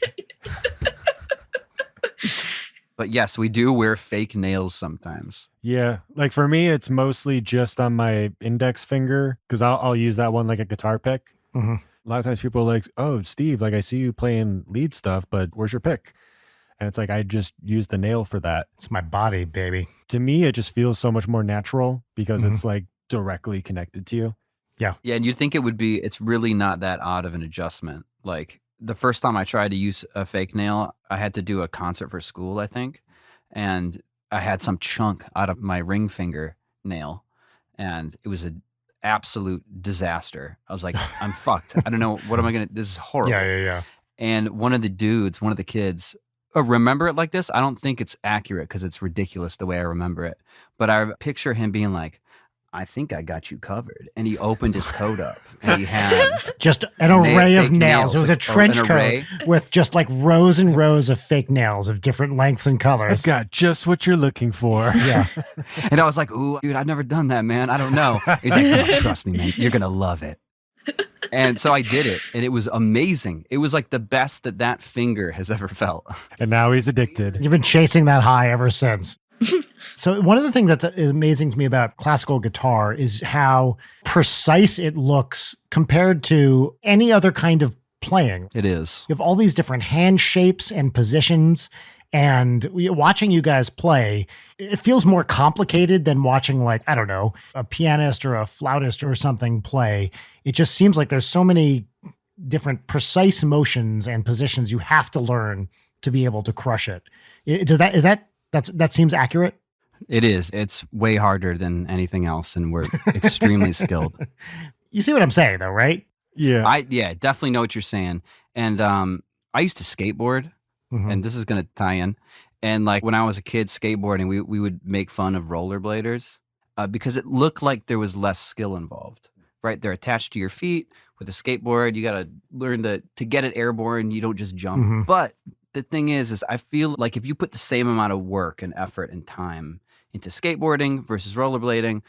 But yes, we do wear fake nails sometimes. Yeah. Like for me, it's mostly just on my index finger because I'll use that one like a guitar pick. A lot of times people are like, oh, Steve, like I see you playing lead stuff, but where's your pick? And it's like, I just use the nail for that. It's my body, baby. To me, it just feels so much more natural because it's like directly connected to you. Yeah. Yeah. And you'd think it's really not that odd of an adjustment. Like the first time I tried to use a fake nail, I had to do a concert for school, I think. And I had some chunk out of my ring finger nail. And it was an absolute disaster. I was like, I'm fucked. I don't know. What am I going to, this is horrible. Yeah. And one of the kids, remember it like this? I don't think it's accurate because it's ridiculous the way I remember it. But I picture him being like, I think I got you covered. And he opened his coat up and he had just an array of fake nails. It was a trench coat with just like rows and rows of fake nails of different lengths and colors. I've got just what you're looking for. Yeah. And I was like, ooh, dude, I've never done that, man. I don't know. He's like, no, trust me, man. You're going to love it. And so I did it and it was amazing. It was like the best that finger has ever felt. And now he's addicted. You've been chasing that high ever since. So one of the things that's amazing to me about classical guitar is how precise it looks compared to any other kind of playing. It is. You have all these different hand shapes and positions. And watching you guys play, it feels more complicated than watching, like, I don't know, a pianist or a flautist or something play. It just seems like there's so many different precise motions and positions you have to learn to be able to crush it. That seems accurate? It is. It's way harder than anything else, and we're extremely skilled. You see what I'm saying, though, right? Yeah. I definitely know what you're saying. And I used to skateboard, and this is going to tie in. And like when I was a kid skateboarding, we would make fun of rollerbladers because it looked like there was less skill involved, right? They're attached to your feet with a skateboard. You got to learn to get it airborne. You don't just jump. But the thing is I feel like if you put the same amount of work and effort and time into skateboarding versus rollerblading,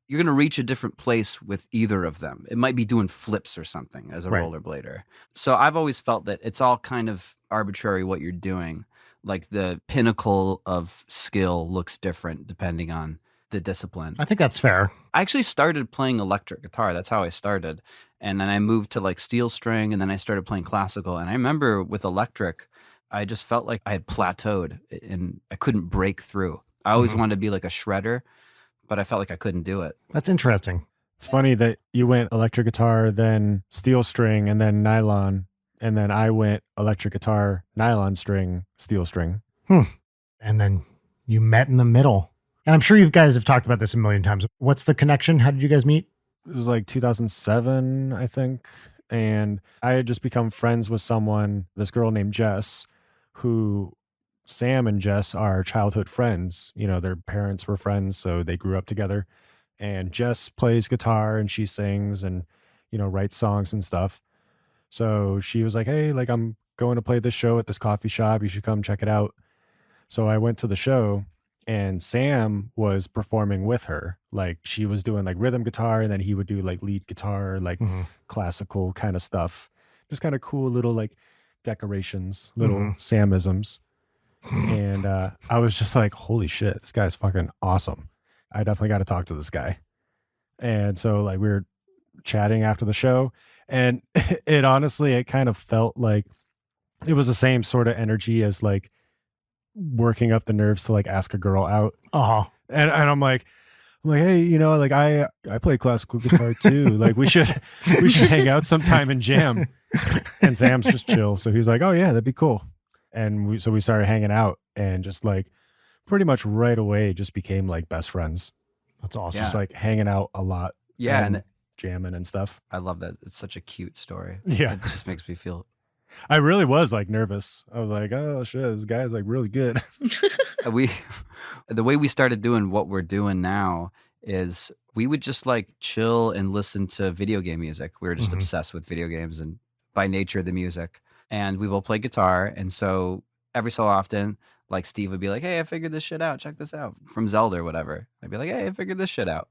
you're going to reach a different place with either of them. It might be doing flips or something as a rollerblader. So I've always felt that it's all kind of arbitrary what you're doing. Like the pinnacle of skill looks different depending on the discipline. I think that's fair. I actually started playing electric guitar. That's how I started. And then I moved to like steel string, and then I started playing classical. And I remember with electric, I just felt like I had plateaued and I couldn't break through. I always wanted to be like a shredder, but I felt like I couldn't do it. That's interesting. It's funny that you went electric guitar, then steel string, and then nylon. And then I went electric guitar, nylon string, steel string. And then you met in the middle. And I'm sure you guys have talked about this a million times. What's the connection? How did you guys meet? It was like 2007, I think. And I had just become friends with someone, this girl named Jess, who Sam and Jess are childhood friends. You know, their parents were friends, so they grew up together. And Jess plays guitar and she sings and, you know, writes songs and stuff. So she was like, hey, like I'm going to play this show at this coffee shop. You should come check it out. So I went to the show and Sam was performing with her. Like she was doing like rhythm guitar and then he would do like lead guitar, like classical kind of stuff. Just kind of cool little like decorations, little Samisms. And I was just like, holy shit, this guy's fucking awesome. I definitely got to talk to this guy. And so like we were chatting after the show, and it honestly, it kind of felt like it was the same sort of energy as like working up the nerves to like ask a girl out. And I'm like, hey, you know, like I play classical guitar too. Like we should hang out sometime and jam. And Sam's just chill. So he's like, oh yeah, that'd be cool. And we started hanging out and just like pretty much right away just became like best friends. That's awesome. Just like hanging out a lot. Yeah. And jamming and stuff. I love that. It's such a cute story. Yeah. It just makes me feel. I really was like nervous. I was like, oh shit, this guy's like really good. The way we started doing what we're doing now is we would just like chill and listen to video game music. We were just obsessed with video games and by nature the music. And we will play guitar. And so every so often, like Steve would be like, hey, I figured this shit out. Check this out from Zelda or whatever. I'd be like, hey, I figured this shit out.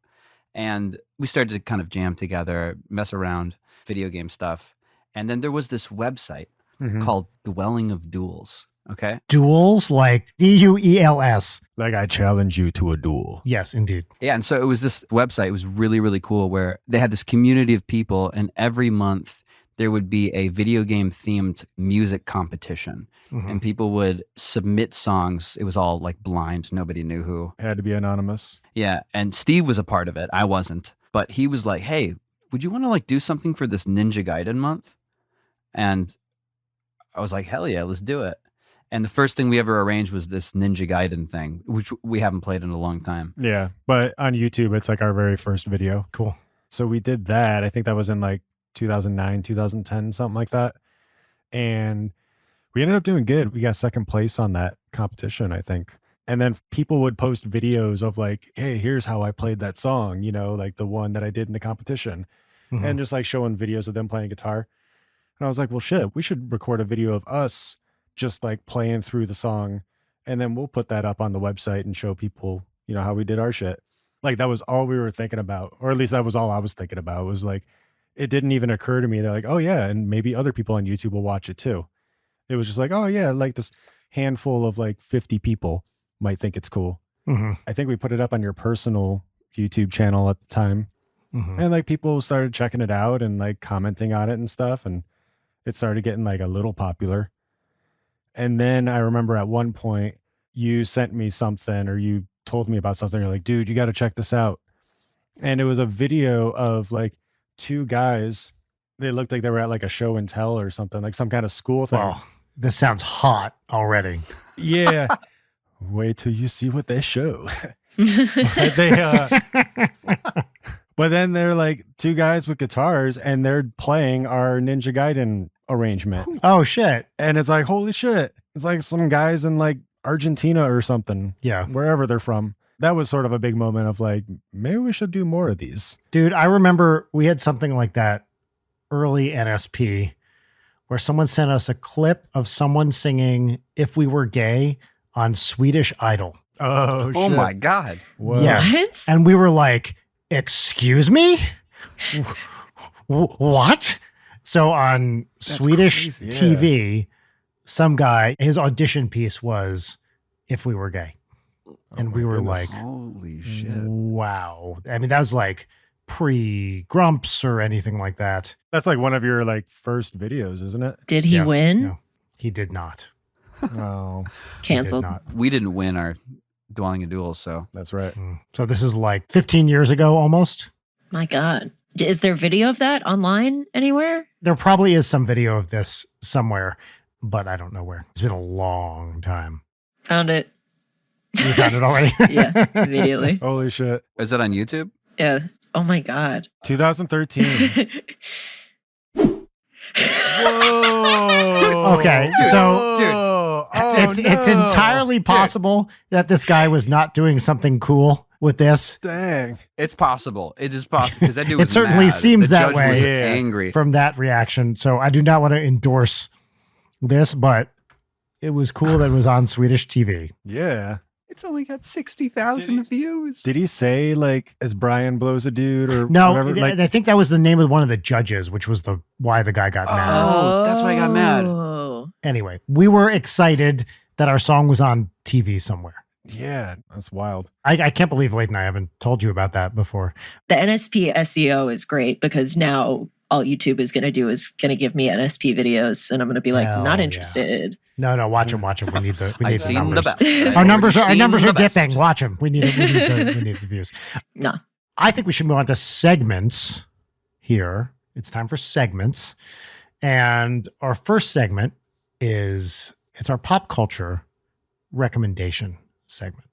And we started to kind of jam together, mess around, video game stuff. And then there was this website called Dwelling of Duels. Okay. Duels, like DUELS. Like I challenge you to a duel. Yes, indeed. Yeah. And so it was this website. It was really, really cool where they had this community of people, and every month there would be a video game themed music competition. And people would submit songs. It was all like blind. Nobody knew who. Had to be anonymous. Yeah. And Steve was a part of it. I wasn't. But he was like, hey, would you want to like do something for this Ninja Gaiden month? And I was like, hell yeah, let's do it. And the first thing we ever arranged was this Ninja Gaiden thing, which we haven't played in a long time. Yeah. But on YouTube, it's like our very first video. Cool. So we did that. I think that was in like 2009, 2010, something like that. And we ended up doing good. We got second place on that competition, I think. And then people would post videos of like, hey, here's how I played that song, you know, like the one that I did in the competition. And just like showing videos of them playing guitar. And I was like, well, shit, we should record a video of us just like playing through the song. And then we'll put that up on the website and show people, you know, how we did our shit. Like that was all we were thinking about. Or at least that was all I was thinking about. It was like, it didn't even occur to me. They're like, oh yeah, and maybe other people on YouTube will watch it too. It was just like, oh yeah, like this handful of like 50 people might think it's cool. I think we put it up on your personal YouTube channel at the time. And like people started checking it out and like commenting on it and stuff. And it started getting like a little popular. And then I remember at one point you sent me something, or you told me about something. You're like, dude, you got to check this out. And it was a video of like two guys. They looked like they were at like a show and tell or something, like some kind of school thing. Well, this sounds hot already. Yeah. Wait till you see what they show. But but then they're like two guys with guitars and they're playing our Ninja Gaiden arrangement. Oh, shit. And it's like, holy shit. It's like some guys in like Argentina or something. Yeah. Wherever they're from. That was sort of a big moment of like, maybe we should do more of these. Dude, I remember we had something like that early NSP where someone sent us a clip of someone singing If We Were Gay on Swedish Idol. Oh, shit. Oh my God. Whoa. Yes. What? And we were like, excuse me? What? So on Swedish crazy. TV, some guy, his audition piece was If We Were Gay. And Oh we my were goodness. like, Holy shit. wow. I mean, that was like pre-Grumps or anything like that. That's like one of your like first videos, isn't it? Did he Yeah, win? no. He did not. Oh, He did Canceled. not. We didn't win our Dwelling in Duels, so that's right. So this is like 15 years ago almost. My God. Is there video of that online anywhere? There probably is some video of this somewhere, but I don't know where. It's been a long time. Found it. You found it already? Yeah, immediately. Holy shit. is it on YouTube? Yeah. Oh my God. 2013. Whoa. Okay, so it's entirely possible that this guy was not doing something cool with this. Dang. It's possible. It is possible because that dude It was certainly mad. seems The that judge way. was Yeah. angry. From that reaction. So I do not want to endorse this, but it was cool that it was on Swedish TV. Yeah. It's only got 60,000 views. Did he say like as Brian blows a dude or No, whatever? Like, I think that was the name of one of the judges, which was why the guy got mad. Oh, that's why I got mad. Oh. Anyway, we were excited that our song was on TV somewhere. yeah, that's wild. I can't believe Leighton, I haven't told you about that before. The NSP SEO is great because now all YouTube is going to do is going to give me NSP videos and I'm going to be like, Hell not yeah. interested. No, watch him. We need the I've seen numbers. the best. Our numbers are I've seen the best. dipping. Watch them. We need the views. No. I think we should move on to segments here. It's time for segments. And our first segment it's our pop culture recommendation segment.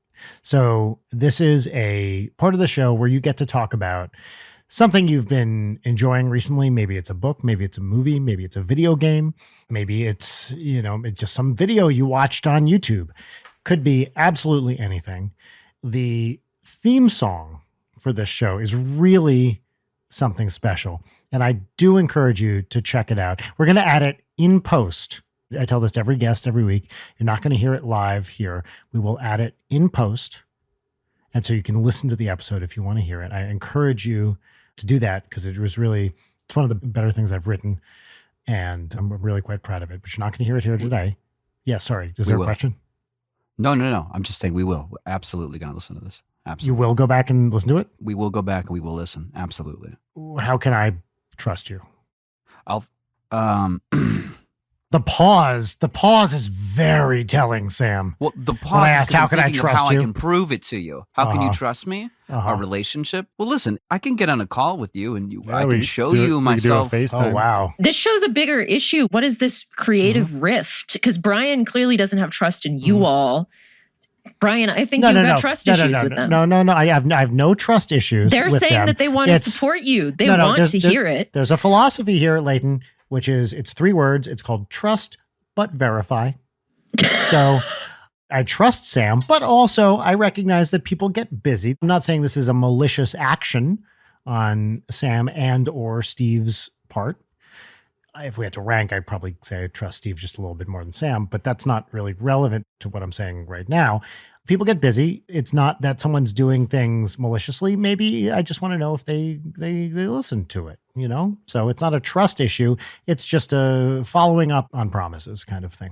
So this is a part of the show where you get to talk about something you've been enjoying recently. Maybe it's a book, maybe it's a movie, maybe it's a video game, maybe it's, it's just some video you watched on YouTube. Could be absolutely anything. The theme song for this show is really something special. And I do encourage you to check it out. We're going to add it in post. I tell this to every guest every week. You're not going to hear it live here. We will add it in post. And so you can listen to the episode if you want to hear it. I encourage you to do that because it's one of the better things I've written. And I'm really quite proud of it. But you're not going to hear it here today. Yeah, sorry. Is there a question? No. I'm just saying we will. We're absolutely going to listen to this. Absolutely. You will go back and listen to it? We will go back and we will listen. Absolutely. How can I trust you? I'll, The pause is very telling, Sam. well, the pause When I is asked, 'cause how I'm can I thinking of trust how you? I can prove it to you. How can you Uh-huh. trust me? Uh-huh. Our relationship? Well, listen, I can get on a call with you and Yeah, I we can show do it- you we myself. can do a FaceTime. Oh, wow. This shows a bigger issue. What is this creative rift? Because Brian clearly doesn't have trust in you all. Brian, I think you've got trust issues with them. No. I have no trust issues. They're with saying them. that they want to It's- support you. They No, want to hear it. There's a philosophy here, Leighton, which is it's 3 words. It's called trust but verify. So I trust Sam, but also I recognize that people get busy. I'm not saying this is a malicious action on Sam and or Steve's part. If we had to rank, I'd probably say I trust Steve just a little bit more than Sam, but that's not really relevant to what I'm saying right now. People get busy. It's not that someone's doing things maliciously. Maybe I just want to know if they listen to it, So it's not a trust issue. It's just a following up on promises kind of thing.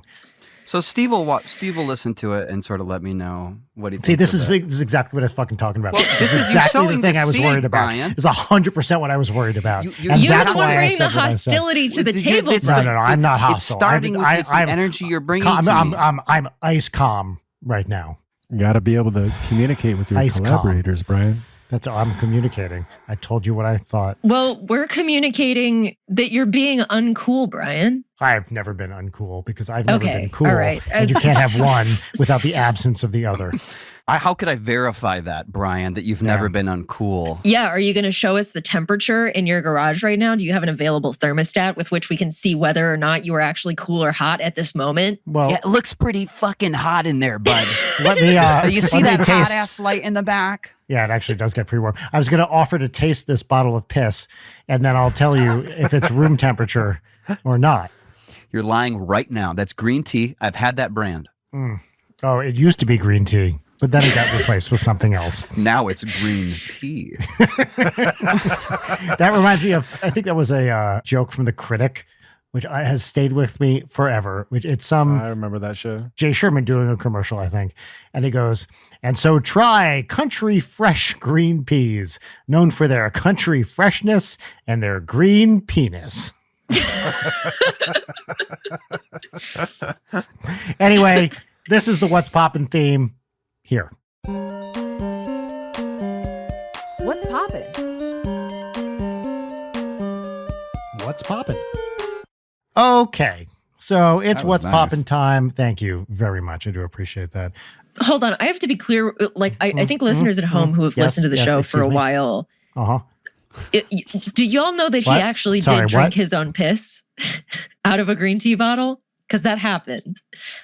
So Steve will listen to it and sort of let me know what he thinks. See, this of is exactly what I was fucking talking about. Well, this is you're exactly the sowing thing the I was seed, worried about. Brian. It's 100% what I was worried about. And You're that's the one why I bringing the said what I said. hostility to the table. It's No, the- no, I'm not hostile. It's starting with the energy you're bringing to me. I'm ice calm right now. You got to be able to communicate with your Ice calm. collaborators, Brian. That's all I'm communicating. I told you what I thought. Well, we're communicating that you're being uncool, Brian. I've never been uncool because I've never Okay, been cool. all right. And you can't have one without the absence of the other. How could I verify that, Brian, that you've never been uncool? Yeah, are you going to show us the temperature in your garage right now? Do you have an available thermostat with which we can see whether or not you are actually cool or hot at this moment? Well, Yeah, it looks pretty fucking hot in there, bud. let me. You see let me that taste. hot ass light in the back? Yeah, it actually does get pretty warm. I was going to offer to taste this bottle of piss, and then I'll tell you if it's room temperature or not. You're lying right now. That's green tea. I've had that brand. Oh, it used to be green tea, but then it got replaced with something else. Now it's green pea. That reminds me of, I think that was a joke from The Critic, which has stayed with me forever. Which it's some I remember that show. Jay Sherman doing a commercial, I think. And he goes, and so try country fresh green peas, known for their country freshness and their green penis. Anyway, this is the What's Poppin' theme here. What's poppin'? What's poppin'? Okay. So it's That was What's nice. Poppin' time. Thank you very much. I do appreciate that. Hold on. I have to be clear. Like, I think listeners at home who have Yes, listened to the yes, show for excuse a me. while, Uh-huh. do y'all know that What? he actually Sorry, did drink what? his own piss out of a green tea bottle? Because that happened.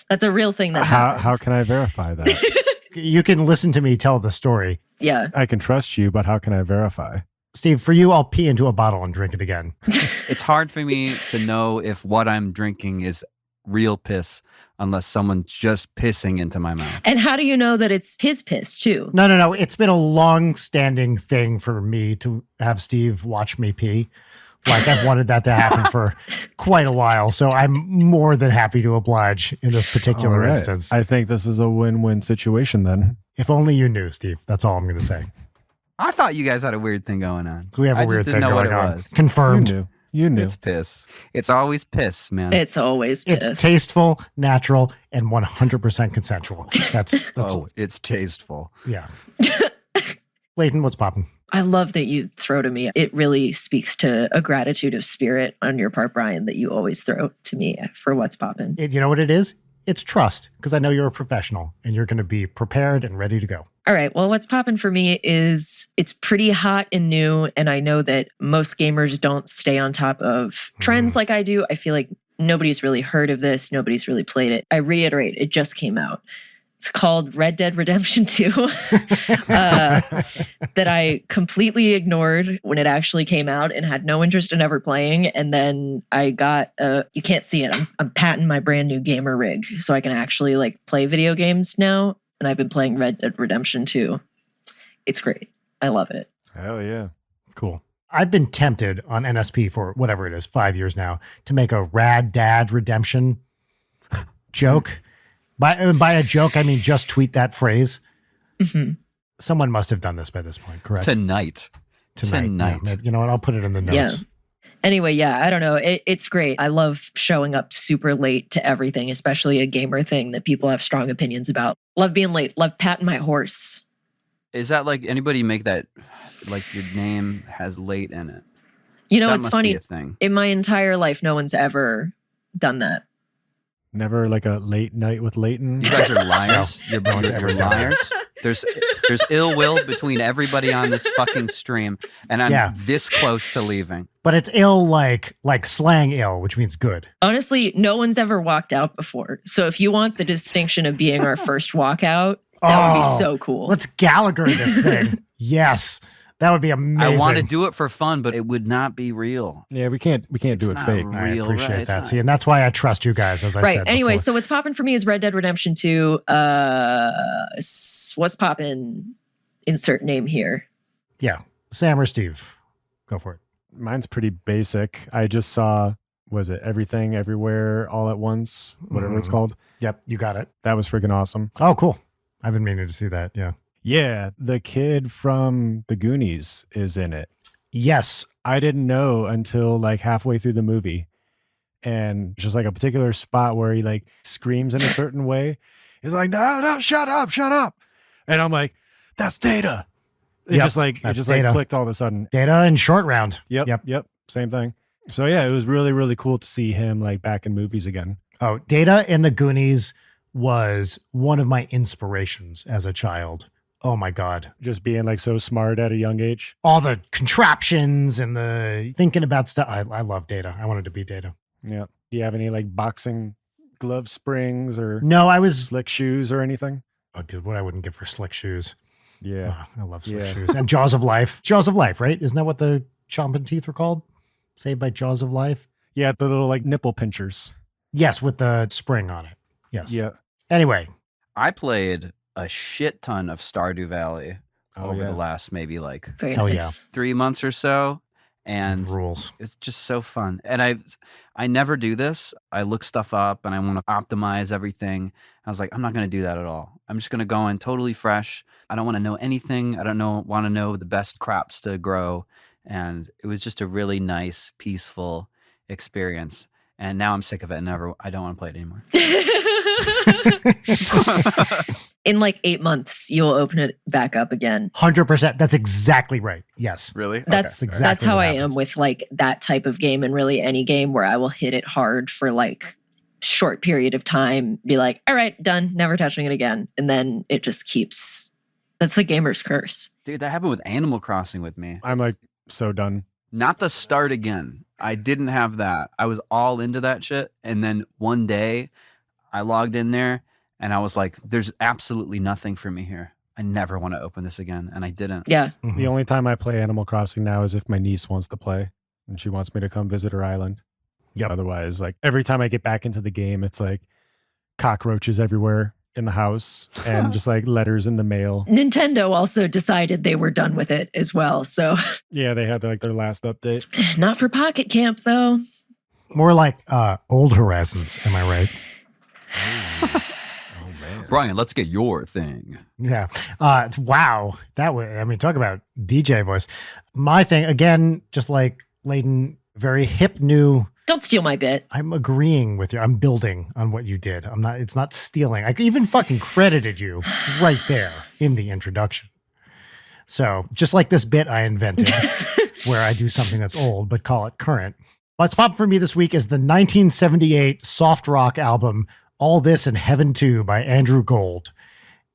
That's a real thing that happened. How can I verify that? You can listen to me tell the story. Yeah. I can trust you, but how can I verify? Steve, for you, I'll pee into a bottle and drink it again. It's hard for me to know if what I'm drinking is real piss unless someone's just pissing into my mouth. And how do you know that it's his piss too? No. It's been a long-standing thing for me to have Steve watch me pee. Like, I've wanted that to happen for quite a while. So I'm more than happy to oblige in this particular All right. instance. I think this is a win-win situation then. If only you knew, Steve. That's all I'm going to say. I thought you guys had a weird thing going on. We have a I just weird didn't thing know what going it on. was. Confirmed. You knew. It's piss. It's always piss, man. It's always piss. It's tasteful, natural, and 100% consensual. That's it's tasteful. yeah. Leighton, what's popping? I love that you throw to me. It really speaks to a gratitude of spirit on your part, Brian, that you always throw to me for what's popping. You know what it is? It's trust, because I know you're a professional and you're going to be prepared and ready to go. All right. Well, what's popping for me is it's pretty hot and new. And I know that most gamers don't stay on top of trends like I do. I feel like nobody's really heard of this. Nobody's really played it. I reiterate, it just came out. It's called Red Dead Redemption 2 that I completely ignored when it actually came out and had no interest in ever playing. And then I got, you can't see it. I'm patting my brand new gamer rig so I can actually like play video games now. And I've been playing Red Dead Redemption 2. It's great. I love it. Hell yeah. Cool. I've been tempted on NSP for whatever it is, 5 years now, to make a Rad Dad Redemption joke. By a joke, I mean just tweet that phrase. Mm-hmm. Someone must have done this by this point, correct? Tonight. Tonight. Yeah, you know what? I'll put it in the notes. Yeah. Anyway, yeah, I don't know. It's great. I love showing up super late to everything, especially a gamer thing that people have strong opinions about. Love being late. Love patting my horse. Is that like anybody make that, like your name has late in it? You know, That it's must funny. be a thing. In my entire life, no one's ever done that. Never like a late night with Leighton. You guys are liars. No one's ever You're done that. liars. There's ill will between everybody on this fucking stream, and I'm this close to leaving. But it's ill like slang ill, which means good. Honestly, no one's ever walked out before. So if you want the distinction of being our first walkout, that would be so cool. Let's Gallagher this thing. Yes. That would be amazing. I want to do it for fun, but it would not be real. Yeah, we can't do it not fake. I real, appreciate right? It's that. not- See, and that's why I trust you guys, as I Right. said Anyway, before. so what's popping for me is Red Dead Redemption 2. What's popping? Insert name here. Yeah. Sam or Steve, go for it. Mine's pretty basic. I just saw was it Everything Everywhere All at Once, whatever it's called. Yep, you got it. That was freaking awesome. Oh, cool. I've been meaning to see that. Yeah. Yeah, the kid from The Goonies is in it. Yes. I didn't know until like halfway through the movie. And just like a particular spot where he like screams in a certain way. He's like, no, shut up. And I'm like, that's Data. It Yep, just like Data. clicked all of a sudden. Data and Short Round. Yep. Same thing. So yeah, it was really, really cool to see him like back in movies again. Oh, Data in the Goonies was one of my inspirations as a child. Oh my God. Just being like so smart at a young age. All the contraptions and the thinking about stuff. I love Data. I wanted to be Data. Yeah. Do you have any like boxing glove springs or No, I was. slick shoes or anything? Oh, dude, what I wouldn't give for slick shoes. Yeah. Oh, I love slick Yeah. shoes. And Jaws of Life. Jaws of Life, right? Isn't that what the chomping teeth were called? Saved by Jaws of Life? Yeah, the little like nipple pinchers. Yes, with the spring on it. Yes. Yeah. Anyway, I played a shit ton of Stardew Valley over the last maybe like Very Hell nice. 3 months or so. And rules. it's just so fun. And I never do this. I look stuff up and I want to optimize everything. I was like, I'm not going to do that at all. I'm just going to go in totally fresh. I don't want to know anything. I don't want to know the best crops to grow. And it was just a really nice, peaceful experience. And now I'm sick of it and I don't want to play it anymore. In like 8 months, you'll open it back up again. 100%. That's exactly right. Yes. Really? That's exactly that's how what I am happens. with like that type of game, and really any game where I will hit it hard for like short period of time, be like, all right, done, never touching it again. And then it just keeps, that's the gamer's curse. Dude, that happened with Animal Crossing with me. I'm like so done. Not the start again. I didn't have that. I was all into that shit. And then one day I logged in there and I was like, there's absolutely nothing for me here. I never want to open this again. And I didn't. Yeah. Mhm. The only time I play Animal Crossing now is if my niece wants to play and she wants me to come visit her island. Yep. Otherwise, like every time I get back into the game, it's like cockroaches everywhere in the house and just like letters in the mail. Nintendo also decided they were done with it as well. So Yeah, they had like their last update. not for Pocket Camp though. More like Old Horizons. Am I right? Brian, let's get your thing. Yeah. Wow. That was, I mean, talk about DJ voice. My thing, again, just like Layden, very hip new. Don't steal my bit. I'm agreeing with you. I'm building on what you did. It's not stealing. I even fucking credited you right there in the introduction. So just like this bit I invented where I do something that's old, but call it current. What's popping for me this week is the 1978 soft rock album, All This and Heaven Too by Andrew Gold.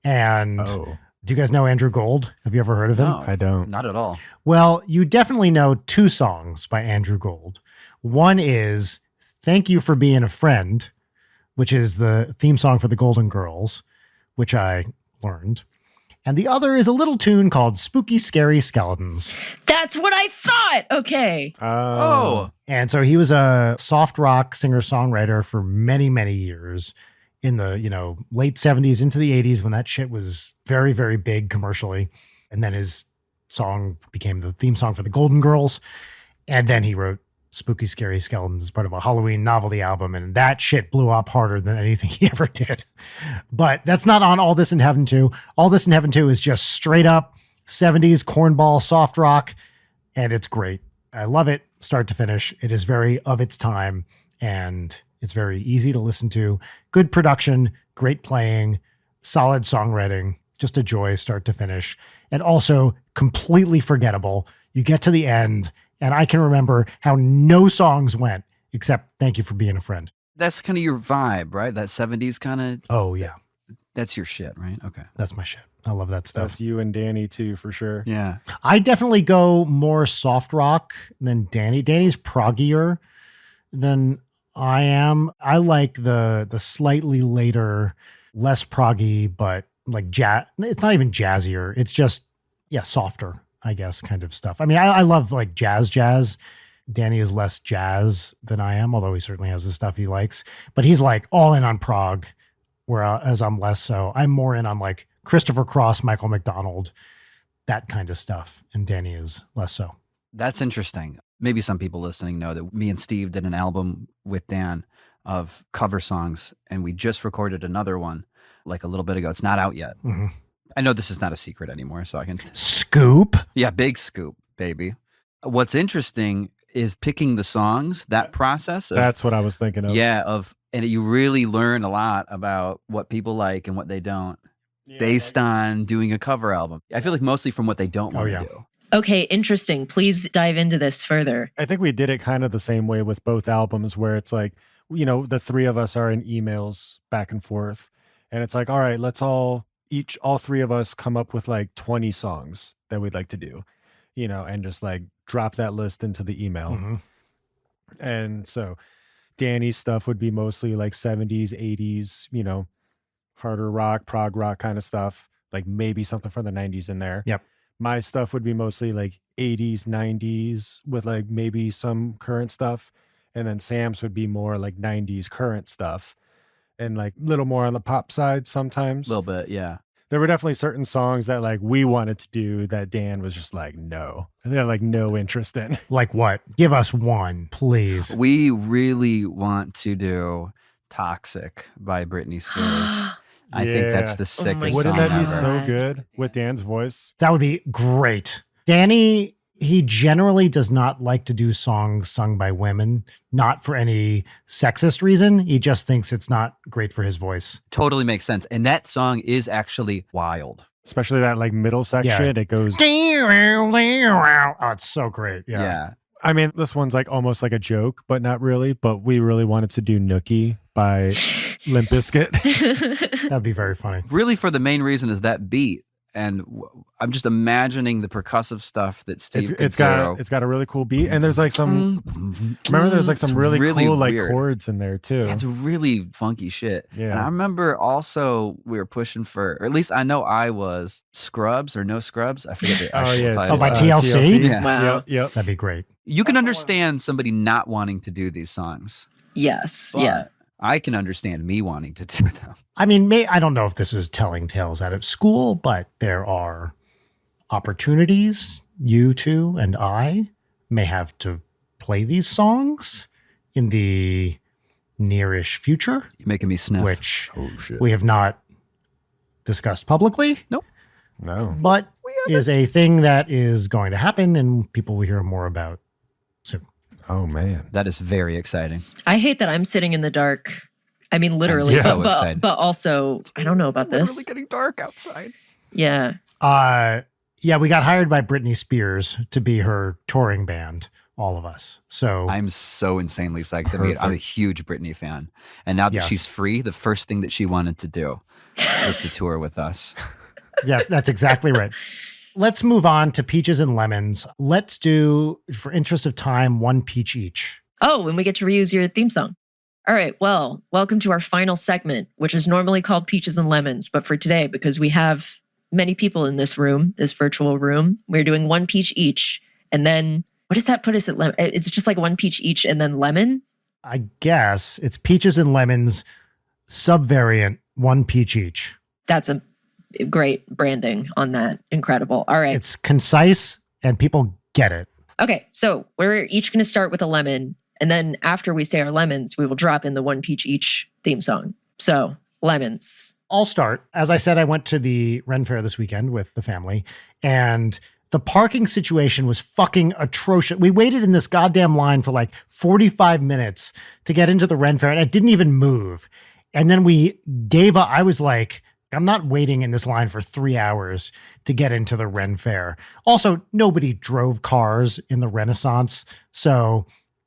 And Oh, do you guys know Andrew Gold? Have you ever heard of him? No, I don't. not at all. Well, you definitely know two songs by Andrew Gold. One is Thank You for Being a Friend, which is the theme song for the Golden Girls, which I learned. And the other is a little tune called Spooky Scary Skeletons. That's what I thought. Okay. Oh, And so he was a soft rock singer-songwriter for many, many years in the, late 70s into the 80s when that shit was very, very big commercially. And then his song became the theme song for the Golden Girls. And then he wrote Spooky Scary Skeletons as part of a Halloween novelty album. And that shit blew up harder than anything he ever did. But that's not on All This in Heaven 2. All This in Heaven 2 is just straight up 70s cornball soft rock. And it's great. I love it start to finish. It is very of its time and it's very easy to listen to. Good production, great playing, solid songwriting, just a joy start to finish. And also completely forgettable. You get to the end and I can remember how no songs went except Thank You for Being a Friend. that's kind of your vibe, right? That 70s kind of, Oh yeah, that's your shit, right? Okay. that's my shit. I love that stuff. That's you and Danny too, for sure. Yeah. I definitely go more soft rock than Danny. Danny's proggier than I am. I like the slightly later, less proggy, but like jazz. It's not even jazzier. It's just, softer, I guess, kind of stuff. I mean, I love like jazz. Danny is less jazz than I am, although he certainly has the stuff he likes. But he's like all in on prog, whereas I'm less so. I'm more in on like Christopher Cross, Michael McDonald, that kind of stuff. And Danny is less so. That's interesting. maybe some people listening know that me and Steve did an album with Dan of cover songs, and we just recorded another one like a little bit ago. It's not out yet. Mm-hmm. I know this is not a secret anymore, so I can... Scoop. Yeah, big scoop, baby. What's interesting is picking the songs, that process. That's what I was thinking of. Yeah, and you really learn a lot about what people like and what they don't based on doing a cover album. I feel like mostly from what they don't want to do. Okay, interesting. Please dive into this further. I think we did it kind of the same way with both albums, where it's like, the three of us are in emails back and forth. And it's like, all right, let's all three of us come up with like 20 songs that we'd like to do, and just like drop that list into the email. Mm-hmm. And so Danny's stuff would be mostly like 70s, 80s, harder rock, prog rock kind of stuff, like maybe something from the 90s in there. Yep. My stuff would be mostly like 80s, 90s with like maybe some current stuff. And then Sam's would be more like 90s current stuff and like a little more on the pop side sometimes. A little bit, yeah. There were definitely certain songs that like we wanted to do that Dan was just like, no. They had like no interest in. Like what? Give us one, please. We really want to do Toxic by Britney Spears. I think that's the sickest Wouldn't song that be ever. so good with Dan's voice? That would be great. Danny, he generally does not like to do songs sung by women, not for any sexist reason. He just thinks it's not great for his voice. Totally makes sense. And that song is actually wild. Especially that like middle section. It goes. Oh, it's so great. Yeah. I mean, this one's like almost like a joke, but not really. But we really wanted to do Nookie by Limp Bizkit. That'd be very funny. Really, for the main reason is that beat. And I'm just imagining the percussive stuff that Steve could it's got a really cool beat, and there's like some there's like some really cool like weird chords in there too. Yeah, it's really funky shit. Yeah. And I remember also we were pushing for, or at least I know I was, Scrubs or No Scrubs. I forget the actual title. Oh, by TLC? Yeah. Wow. Yep. That'd be great. You can understand somebody not wanting to do these songs. Yes. But Yeah. I can understand me wanting to do them. I mean, I don't know if this is telling tales out of school, but there are opportunities you two and I may have to play these songs in the nearish future. You're making me sniff. Which we have not discussed publicly. Nope. No. But is a thing that is going to happen and people will hear more about soon. Oh, man. That is very exciting. I hate that I'm sitting in the dark. I mean, literally, I'm so excited. but also, I don't know about this. It's literally getting dark outside. Yeah. Yeah, we got hired by Britney Spears to be her touring band, all of us. So I'm so insanely psyched to meet. I'm a huge Britney fan. And now that she's free, the first thing that she wanted to do was to tour with us. Yeah, that's exactly right. Let's move on to peaches and lemons. Let's do, for interest of time, one peach each. Oh, and we get to reuse your theme song. All right. Well, welcome to our final segment, which is normally called Peaches and Lemons. But for today, because we have many people in this room, this virtual room, we're doing one peach each. And then what does that put us at? It's just like one peach each and then lemon? I guess it's peaches and lemons, subvariant, one peach each. That's a great branding on that. Incredible. All right. It's concise and people get it. Okay. So we're each going to start with a lemon. And then after we say our lemons, we will drop in the one peach each theme song. So lemons. I'll start. As I said, I went to the Ren Fair this weekend with the family, and the parking situation was fucking atrocious. We waited in this goddamn line for like 45 minutes to get into the Ren Fair, and it didn't even move. And then we gave up. I was like, I'm not waiting in this line for 3 hours to get into the Ren Fair. Also, nobody drove cars in the Renaissance. So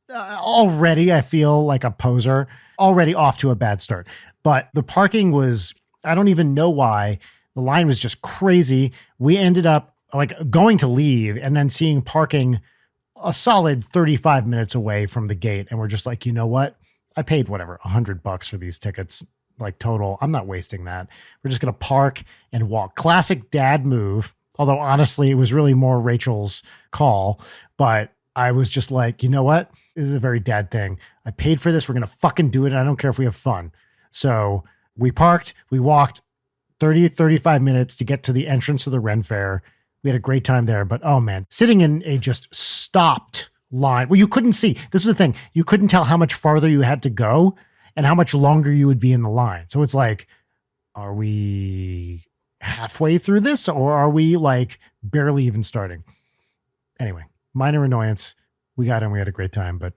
already I feel like a poser, already off to a bad start. But the parking was, I don't even know why. The line was just crazy. We ended up like going to leave and then seeing parking a solid 35 minutes away from the gate. And we're just like, you know what? I paid whatever, $100 for these tickets, like total. I'm not wasting that. We're just going to park and walk. Classic dad move. Although honestly, it was really more Rachel's call, but I was just like, you know what? This is a very dad thing. I paid for this. We're going to fucking do it. And I don't care if we have fun. So we parked, we walked 35 minutes to get to the entrance of the Ren Fair. We had a great time there, but oh man, sitting in a just stopped line. Well, you couldn't see. This is the thing. You couldn't tell how much farther you had to go and how much longer you would be in the line. So it's like, are we halfway through this or are we like barely even starting? Anyway, minor annoyance. We got in, we had a great time, but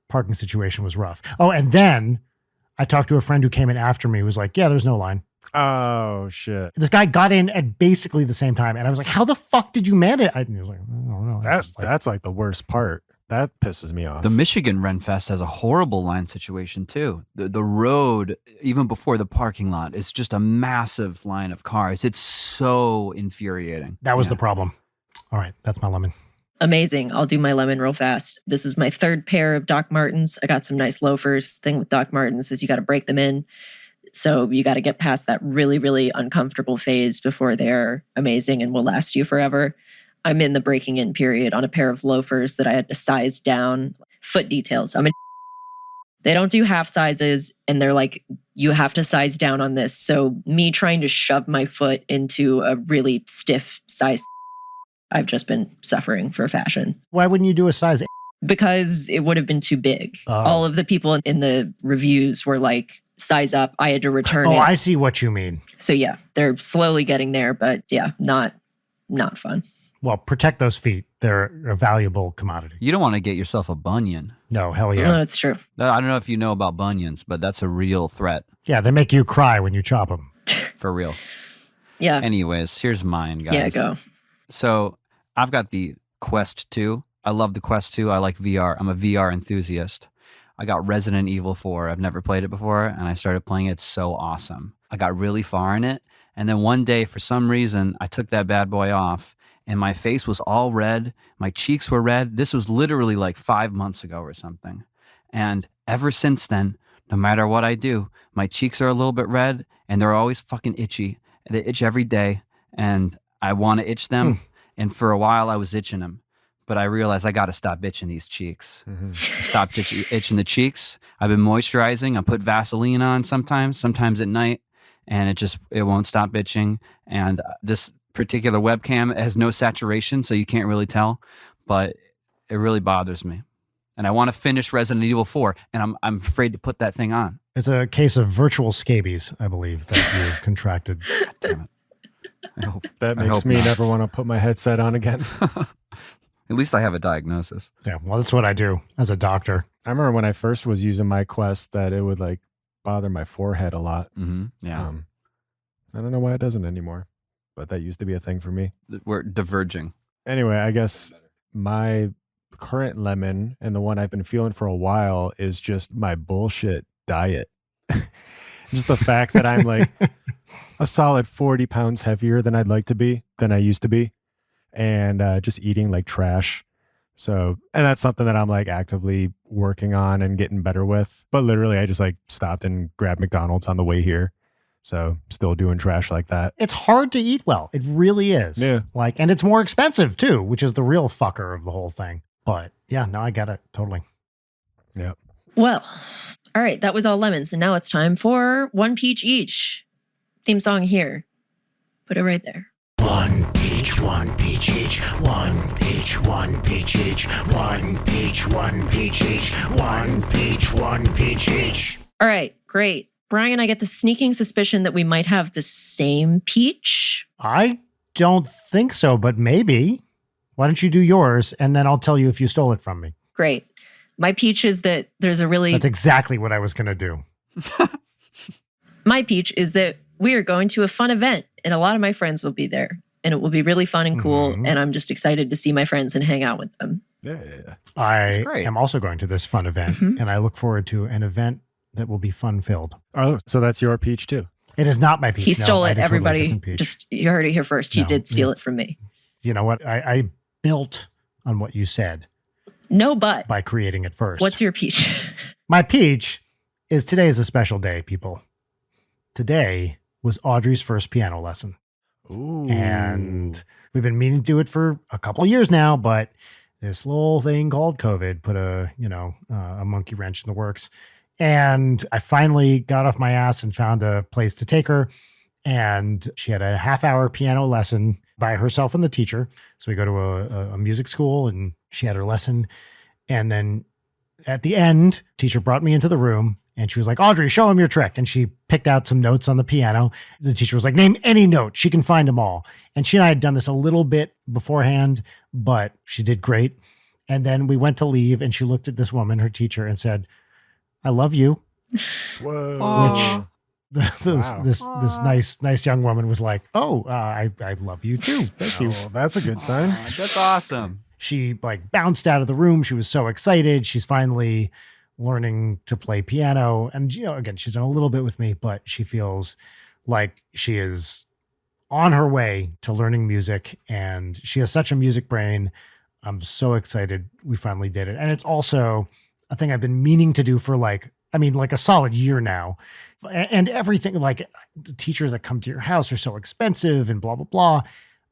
parking situation was rough. Oh, and then I talked to a friend who came in after me who was like, yeah, there's no line. Oh, shit. This guy got in at basically the same time. And I was like, how the fuck did you manage it? And he was like, I don't know. That's like the worst part. That pisses me off. The Michigan Renfest has a horrible line situation too. The road, even before the parking lot, is just a massive line of cars. It's so infuriating. That was the problem. All right, that's my lemon. Amazing. I'll do my lemon real fast. This is my third pair of Doc Martens. I got some nice loafers. Thing with Doc Martens is you got to break them in. So you got to get past that really, really uncomfortable phase before they're amazing and will last you forever. I'm in the breaking in period on a pair of loafers that I had to size down. Foot details. They don't do half sizes, and they're like, you have to size down on this. So me trying to shove my foot into a really stiff size, I've just been suffering for fashion. Why wouldn't you do a size? Because it would have been too big. All of the people in the reviews were like, size up. I had to return it. Oh, I see what you mean. So yeah, they're slowly getting there, but yeah, not fun. Well, protect those feet. They're a valuable commodity. You don't want to get yourself a bunion. No, hell yeah. No, that's true. I don't know if you know about bunions, but that's a real threat. Yeah, they make you cry when you chop them. For real. Yeah. Anyways, here's mine, guys. Yeah, go. So I've got the Quest 2. I love the Quest 2. I like VR. I'm a VR enthusiast. I got Resident Evil 4. I've never played it before, and I started playing it. It's so awesome. I got really far in it, and then one day, for some reason, I took that bad boy off, and my face was all red. My cheeks were red. This was literally like 5 months ago or something. And ever since then, no matter what I do, my cheeks are a little bit red, and they're always fucking itchy. They itch every day, and I want to itch them. And for a while, I was itching them. But I realized I got to stop itching these cheeks. Stop itching the cheeks. I've been moisturizing. I put Vaseline on sometimes at night, and it won't stop itching. And this particular webcam has no saturation, so you can't really tell, but it really bothers me. And I want to finish Resident Evil 4, and I'm afraid to put that thing on. It's a case of virtual scabies, I believe, that you've contracted. Damn it. That makes me never want to put my headset on again. At least I have a diagnosis. Yeah, well, that's what I do as a doctor. I remember when I first was using my Quest that it would like bother my forehead a lot. Mm-hmm. Yeah. I don't know why it doesn't anymore, but that used to be a thing for me. We're diverging. Anyway, I guess my current lemon and the one I've been feeling for a while is just my bullshit diet. Just the fact that I'm like a solid 40 pounds heavier than I used to be. And just eating like trash. So, and that's something that I'm like actively working on and getting better with. But literally, I just like stopped and grabbed McDonald's on the way here. So, still doing trash like that. It's hard to eat well. It really is. Yeah. And it's more expensive too, which is the real fucker of the whole thing. But yeah, no, I get it. Totally. Yep. Well, all right, that was all lemons. And now it's time for one peach each. Theme song here. Put it right there. One peach each. One peach each. One peach each. One peach each. All right, great. Brian, I get the sneaking suspicion that we might have the same peach. I don't think so, but maybe. Why don't you do yours, and then I'll tell you if you stole it from me. Great. My peach is that there's a really... That's exactly what I was going to do. My peach is that we are going to a fun event, and a lot of my friends will be there. And it will be really fun and cool, and I'm just excited to see my friends and hang out with them. Yeah. I am also going to this fun event, and I look forward to an event that will be fun-filled. Oh, so that's your peach too? It is not my peach. He stole it, everybody. Totally just, you heard it here first. He did steal it from me. You know what? I built on what you said. No, but. By creating it first. What's your peach? My peach is today is a special day, people. Today was Audrey's first piano lesson. Ooh. And we've been meaning to do it for a couple of years now, but this little thing called COVID put a monkey wrench in the works. And I finally got off my ass and found a place to take her. And she had a half-hour piano lesson by herself and the teacher. So we go to a music school, and she had her lesson. And then at the end, teacher brought me into the room and she was like, Audrey, show him your trick. And she picked out some notes on the piano. The teacher was like, name any note. She can find them all. And she and I had done this a little bit beforehand, but she did great. And then we went to leave and she looked at this woman, her teacher, and said, I love you. Whoa. Which this nice young woman was like, oh, I love you too. Thank you. Oh, that's a good sign. That's awesome. She like bounced out of the room. She was so excited. She's finally learning to play piano. And, again, she's done a little bit with me, but she feels like she is on her way to learning music and she has such a music brain. I'm so excited we finally did it. And it's also a thing I've been meaning to do for like a solid year now. And everything, like the teachers that come to your house are so expensive and blah, blah, blah.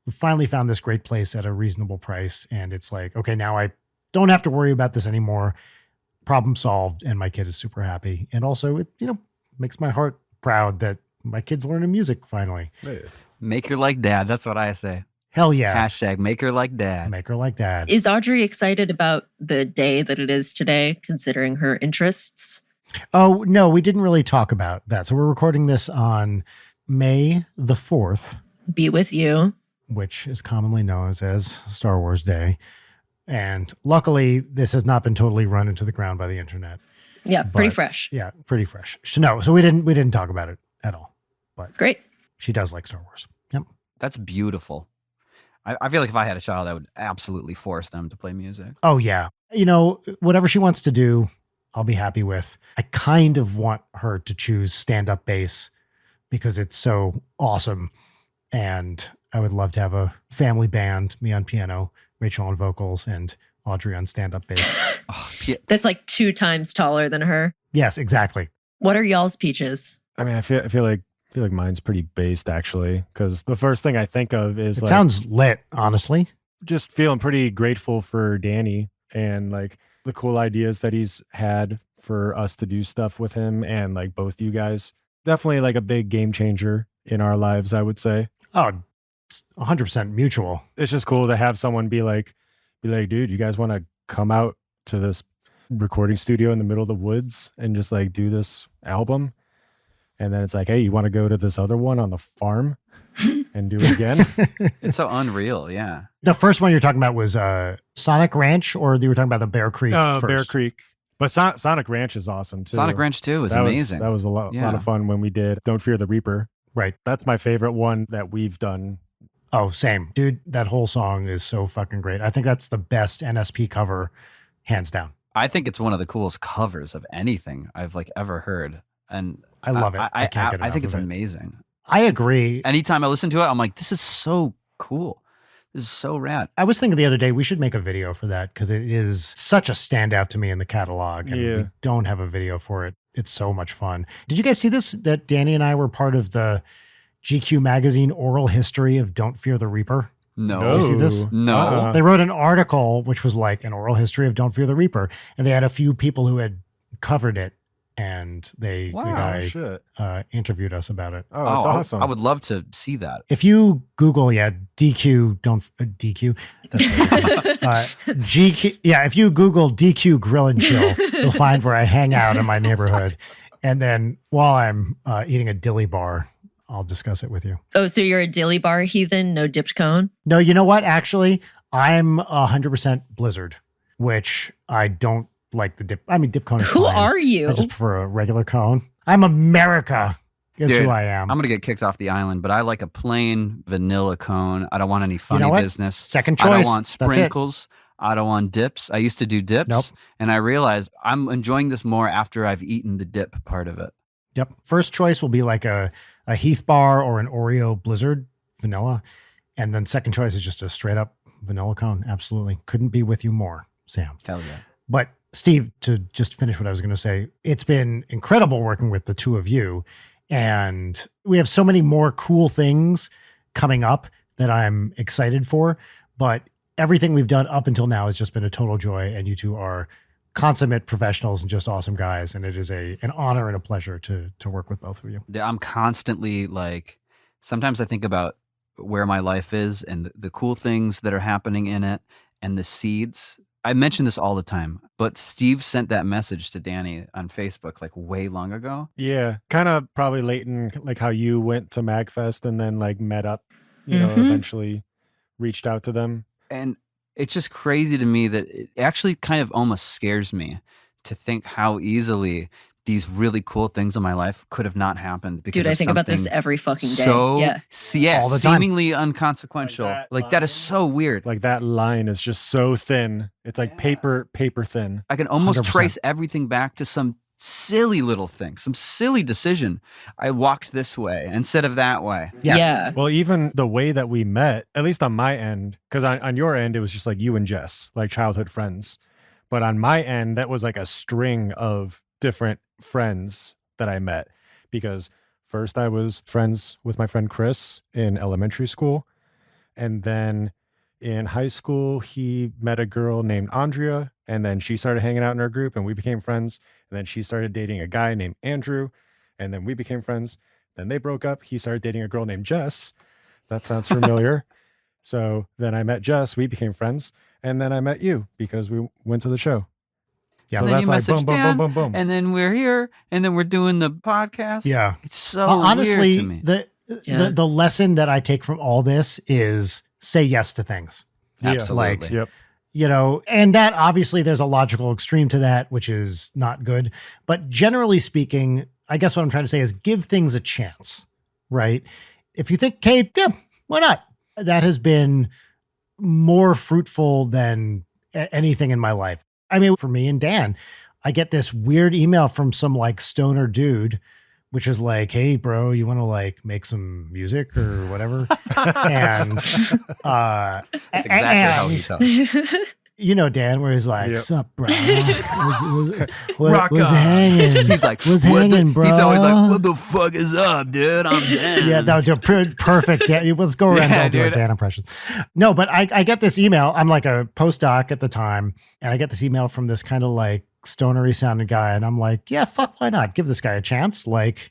We finally found this great place at a reasonable price. And it's like, okay, now I don't have to worry about this anymore. Problem solved. And my kid is super happy. And also it, makes my heart proud that my kid's learning music finally. Make her like dad. That's what I say. Hell yeah. Hashtag make her like dad. Make her like dad. Is Audrey excited about the day that it is today, considering her interests? Oh, no, we didn't really talk about that. So we're recording this on May the 4th. Be with you. Which is commonly known as Star Wars Day. And luckily, this has not been totally run into the ground by the internet. Yeah, pretty fresh. Yeah, pretty fresh. So we didn't talk about it at all. But great. She does like Star Wars. Yep. That's beautiful. I feel like if I had a child, I would absolutely force them to play music. Oh, yeah. Whatever she wants to do, I'll be happy with. I kind of want her to choose stand-up bass because it's so awesome. And I would love to have a family band, me on piano, Rachel on vocals, and Audrey on stand-up bass. That's like 2 times taller than her. Yes, exactly. What are y'all's peaches? I mean, I feel like mine's pretty based actually, because the first thing I think of is it sounds lit, honestly. Just feeling pretty grateful for Danny and like the cool ideas that he's had for us to do stuff with him and like both you guys. Definitely like a big game changer in our lives, I would say. Oh, it's 100% mutual. It's just cool to have someone be like, dude, you guys want to come out to this recording studio in the middle of the woods and just like do this album? And then it's like, hey, you want to go to this other one on the farm and do it again? It's so unreal, yeah. The first one you're talking about was Sonic Ranch, or you were talking about the Bear Creek first? Bear Creek. But Sonic Ranch is awesome too. Sonic Ranch too is amazing. That was a lot of fun when we did Don't Fear the Reaper. Right. That's my favorite one that we've done. Oh, same. Dude, that whole song is so fucking great. I think that's the best NSP cover, hands down. I think it's one of the coolest covers of anything I've like ever heard. And I love it. I can't get enough I think it's of it. amazing. I agree. Anytime I listen to it, I'm like, this is so cool. This is so rad. I was thinking the other day, we should make a video for that because it is such a standout to me in the catalog. And we don't have a video for it. It's so much fun. Did you guys see this? That Danny and I were part of the GQ magazine oral history of Don't Fear the Reaper? No. Did you see this? No. They wrote an article, which was like an oral history of Don't Fear the Reaper. And they had a few people who had covered it. And the guy interviewed us about it. Oh, that's awesome. I would love to see that. If you Google, DQ, DQ, that's GQ. Yeah, if you Google DQ Grill and Chill, you'll find where I hang out in my neighborhood. And then while I'm eating a dilly bar, I'll discuss it with you. Oh, so you're a dilly bar heathen, no dipped cone? No, you know what? Actually, I'm 100% Blizzard, which I don't like the dip. I mean, dip cone is Who fine. are you? I just prefer a regular cone. I'm America. Guess Dude, who I am. I'm going to get kicked off the island, but I like a plain vanilla cone. I don't want any funny business. Second choice. I don't want sprinkles. I don't want dips. I used to do dips, and I realized I'm enjoying this more after I've eaten the dip part of it. Yep. First choice will be like a Heath bar or an Oreo Blizzard vanilla. And then second choice is just a straight up vanilla cone. Absolutely. Couldn't be with you more, Sam. Hell yeah. But Steve, to just finish what I was going to say, it's been incredible working with the two of you. And we have so many more cool things coming up that I'm excited for. But everything we've done up until now has just been a total joy. And you two are consummate professionals and just awesome guys. And it is an honor and a pleasure to work with both of you. I'm constantly like, sometimes I think about where my life is and the cool things that are happening in it and the seeds I mention this all the time, but Steve sent that message to Danny on Facebook like way long ago. Yeah, kind of probably Leighton, like how you went to MagFest and then like met up, eventually reached out to them. And it's just crazy to me that it actually kind of almost scares me to think how easily these really cool things in my life could have not happened. Because Dude, I think about this every fucking day. So, yeah, all the time. seemingly unconsequential. Like that is so weird. Like that line is just so thin. It's like paper thin. I can almost 100%. trace everything back to some silly little thing, some silly decision. I walked this way instead of that way. Yes. yeah. Well, even the way that we met, at least on my end, because on your end, it was just like you and Jess, like childhood friends. But on my end, that was like a string of different friends that I met, because first I was friends with my friend Chris in elementary school. And then in high school, he met a girl named Andrea, and then she started hanging out in our group and we became friends. And then she started dating a guy named Andrew, and then we became friends. Then they broke up. He started dating a girl named Jess. That sounds familiar. So then I met Jess, we became friends. And then I met you because we went to the show. Yeah. So And then that's you like messaged boom, Dan, boom, boom, boom, boom. and then we're here, and then we're doing the podcast. Yeah. It's so Honestly, weird to me. the lesson that I take from all this is say yes to things. Yeah. Absolutely. Yep. And that obviously there's a logical extreme to that, which is not good. But generally speaking, I guess what I'm trying to say is give things a chance, right? If you think, okay, yeah, why not? That has been more fruitful than anything in my life. I mean, for me and Dan, I get this weird email from some like stoner dude, which is like, hey, bro, you want to like make some music or whatever? And That's exactly how he tells. you know, Dan, where he's like, Yep. sup, bro? Rock was on. hanging. He's like, was "What the-" hanging, bro. He's always like, what the fuck is up, dude? I'm Dan. Yeah, that was perfect. Dan. Let's go around Yeah, and do our dude. Dan impressions. No, but I get this email. I'm like a postdoc at the time, and I get this email from this kind of like stonery sounding guy, and I'm like, yeah, fuck, why not? Give this guy a chance. Like,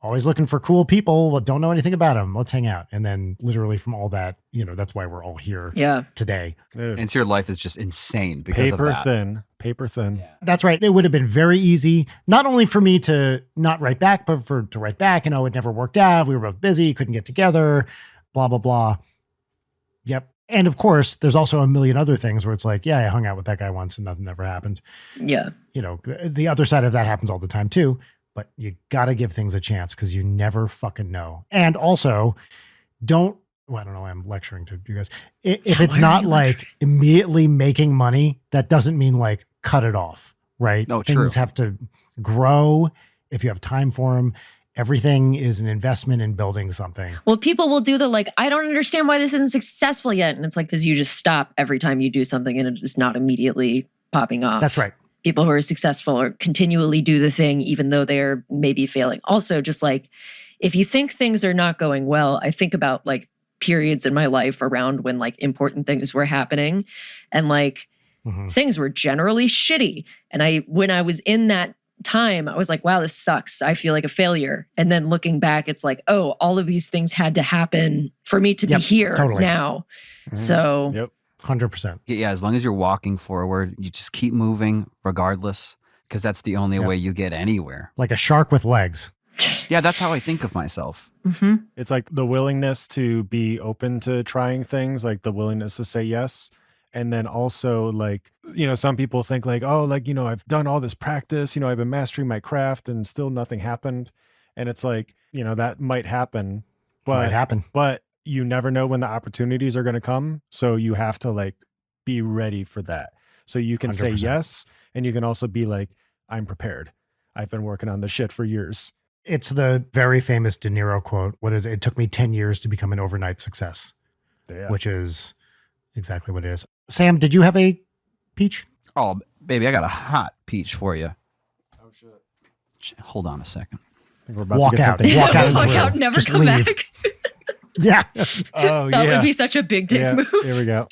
always looking for cool people. Don't know anything about him. Let's hang out. And then literally from all that, that's why we're all here Yeah. today. Dude, And your life is just insane because paper of that. paper thin. That's right. It would have been very easy, not only for me to not write back, but to write back. It never worked out. We were both busy, couldn't get together, blah, blah, blah. Yep. And of course, there's also a million other things where it's like, yeah, I hung out with that guy once and nothing ever happened. Yeah. The other side of that happens all the time too, but you got to give things a chance because you never fucking know. And also I don't know. I'm lecturing to you guys. If it's why are not you like immediately making money, that doesn't mean like cut it off, right? No, Things true. have to grow if you have time for them. Everything is an investment in building something. Well, people will do the like, I don't understand why this isn't successful yet. And it's like, because you just stop every time you do something and it is not immediately popping off. That's right. People who are successful or continually do the thing, even though they're maybe failing. Also, just like, if you think things are not going well, I think about like periods in my life around when like important things were happening and like things were generally shitty. And when I was in that time, I was like, wow, this sucks. I feel like a failure. And then looking back, it's like, oh, all of these things had to happen for me to be here now. So Yep. 100%. Yeah, as long as you're walking forward, you just keep moving regardless, because that's the only way you get anywhere. Like a shark with legs. Yeah, that's how I think of myself. It's like the willingness to be open to trying things, like the willingness to say yes. And then also like, some people think like, oh, like, I've done all this practice, I've been mastering my craft and still nothing happened. And it's like, that might happen, but you never know when the opportunities are going to come. So you have to like be ready for that. So you can say 100%. yes. And you can also be like, I'm prepared. I've been working on this shit for years. It's the very famous De Niro quote. What is it? It took me 10 years to become an overnight success, Yeah. which is exactly what it is. Sam, did you have a peach? Oh, baby, I got a hot peach for you. Oh shit. Hold on a second. I think we're about Walk to get out. something. Walk out. walk of the out, room. never Just come leave. back. Yeah. Oh That yeah. would be such a big dick Yeah, move. here we go.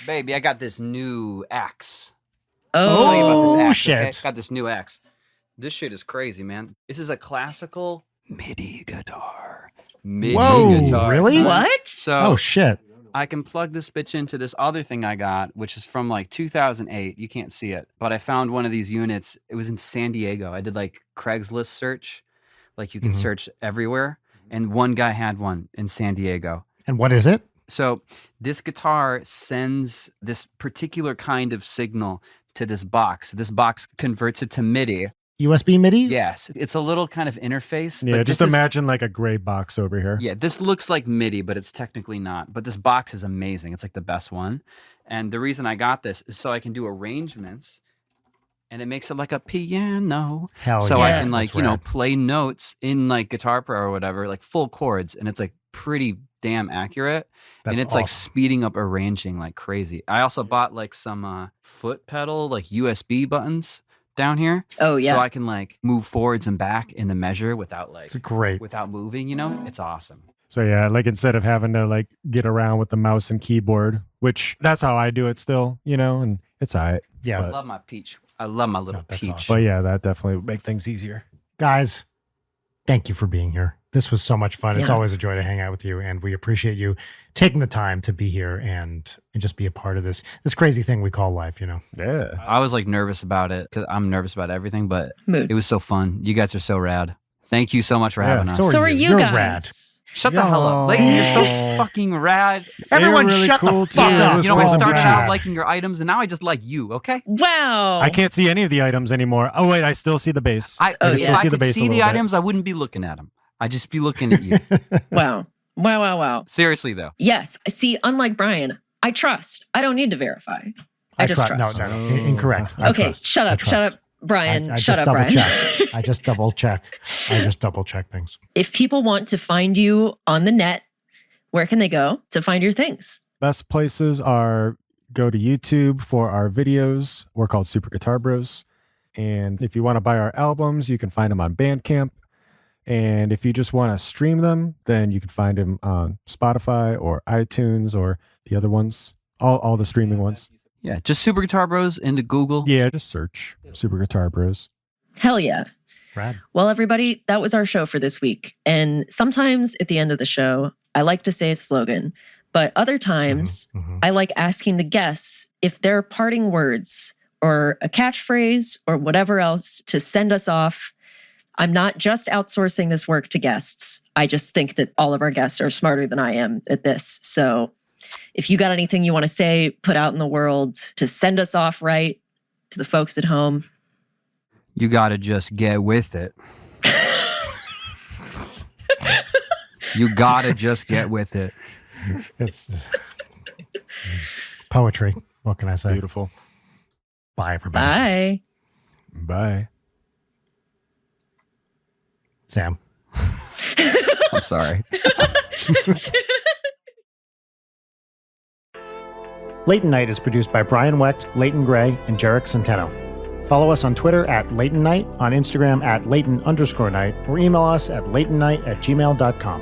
Baby, I got this new axe. Oh, Tell you about this axe, shit. okay? Got this new axe. This shit is crazy, man. This is a classical MIDI guitar. MIDI Whoa, guitar. really? son. What? So Oh, shit. I can plug this bitch into this other thing I got, which is from like 2008. You can't see it, but I found one of these units. It was in San Diego. I did like Craigslist search, like you can search everywhere. And one guy had one in San Diego. And what is it? So this guitar sends this particular kind of signal to this box. This box converts it to MIDI. USB MIDI? Yes, it's a little kind of interface. Yeah, but just imagine like a gray box over here. Yeah, this looks like MIDI, but it's technically not. But this box is amazing. It's like the best one. And the reason I got this is so I can do arrangements, and it makes it like a piano. Hell so yeah. I can like, That's rad. play notes in like Guitar Pro or whatever, like full chords, and it's like pretty damn accurate. That's and it's like awesome. speeding up arranging like crazy. I also bought like some foot pedal, like USB buttons down here. Oh, yeah. So I can like move forwards and back in the measure without like It's great. without moving, It's awesome. So yeah, like instead of having to like get around with the mouse and keyboard, which that's how I do it still, and it's all right. Yeah. I love my peach. I love my little that's peach. awesome. But yeah, that definitely would make things easier. Guys, thank you for being here. This was so much fun. It's Yeah. always a joy to hang out with you, and we appreciate you taking the time to be here and just be a part of this crazy thing we call life, Yeah. I was like nervous about it because I'm nervous about everything, but Mood. it was so fun. You guys are so rad. Thank you so much for Yeah, having us. so So are you You're guys. rad. Shut the hell up. Layton, you're so Yo. fucking rad. Everyone really shut cool, the too. fuck Yeah, up. it was I cool. started Rad. out liking your items and now I just like you, okay? Wow. I can't see any of the items anymore. Oh wait, I still see the base. I Oh, if yeah. I see the could base a see the little bit. items, I wouldn't be looking at them. I'd just be looking at you. Wow. Wow. Seriously, though. Yes. See, unlike Brian, I trust. I don't need to verify. I just trust. No, incorrect. I Okay, trust. shut I up. trust. Shut up, Brian. I Shut just up, double Brian. check. I just double check things. If people want to find you on the net, where can they go to find your things? Best places are go to YouTube for our videos. We're called Super Guitar Bros. And if you want to buy our albums, you can find them on Bandcamp. And if you just want to stream them, then you can find them on Spotify or iTunes or the other ones, all the streaming ones. Yeah, just Super Guitar Bros into Google. Yeah, just search Super Guitar Bros. Hell yeah. Rad. Well, everybody, that was our show for this week. And sometimes at the end of the show, I like to say a slogan, but other times Mhm. I like asking the guests if there are parting words or a catchphrase or whatever else to send us off. I'm not just outsourcing this work to guests. I just think that all of our guests are smarter than I am at this. So if you got anything you want to say, put out in the world to send us off right to the folks at home. You got to just get with it. You got to just get with it. It's poetry. What can I say? Beautiful. Bye, everybody. Bye. Bye. Sam. I'm sorry. Leighton Night is produced by Brian Wecht, Leighton Gray, and Jarek Centeno. Follow us on Twitter at Leighton Night, on Instagram at Leighton_Night, or email us at leightonnight@gmail.com.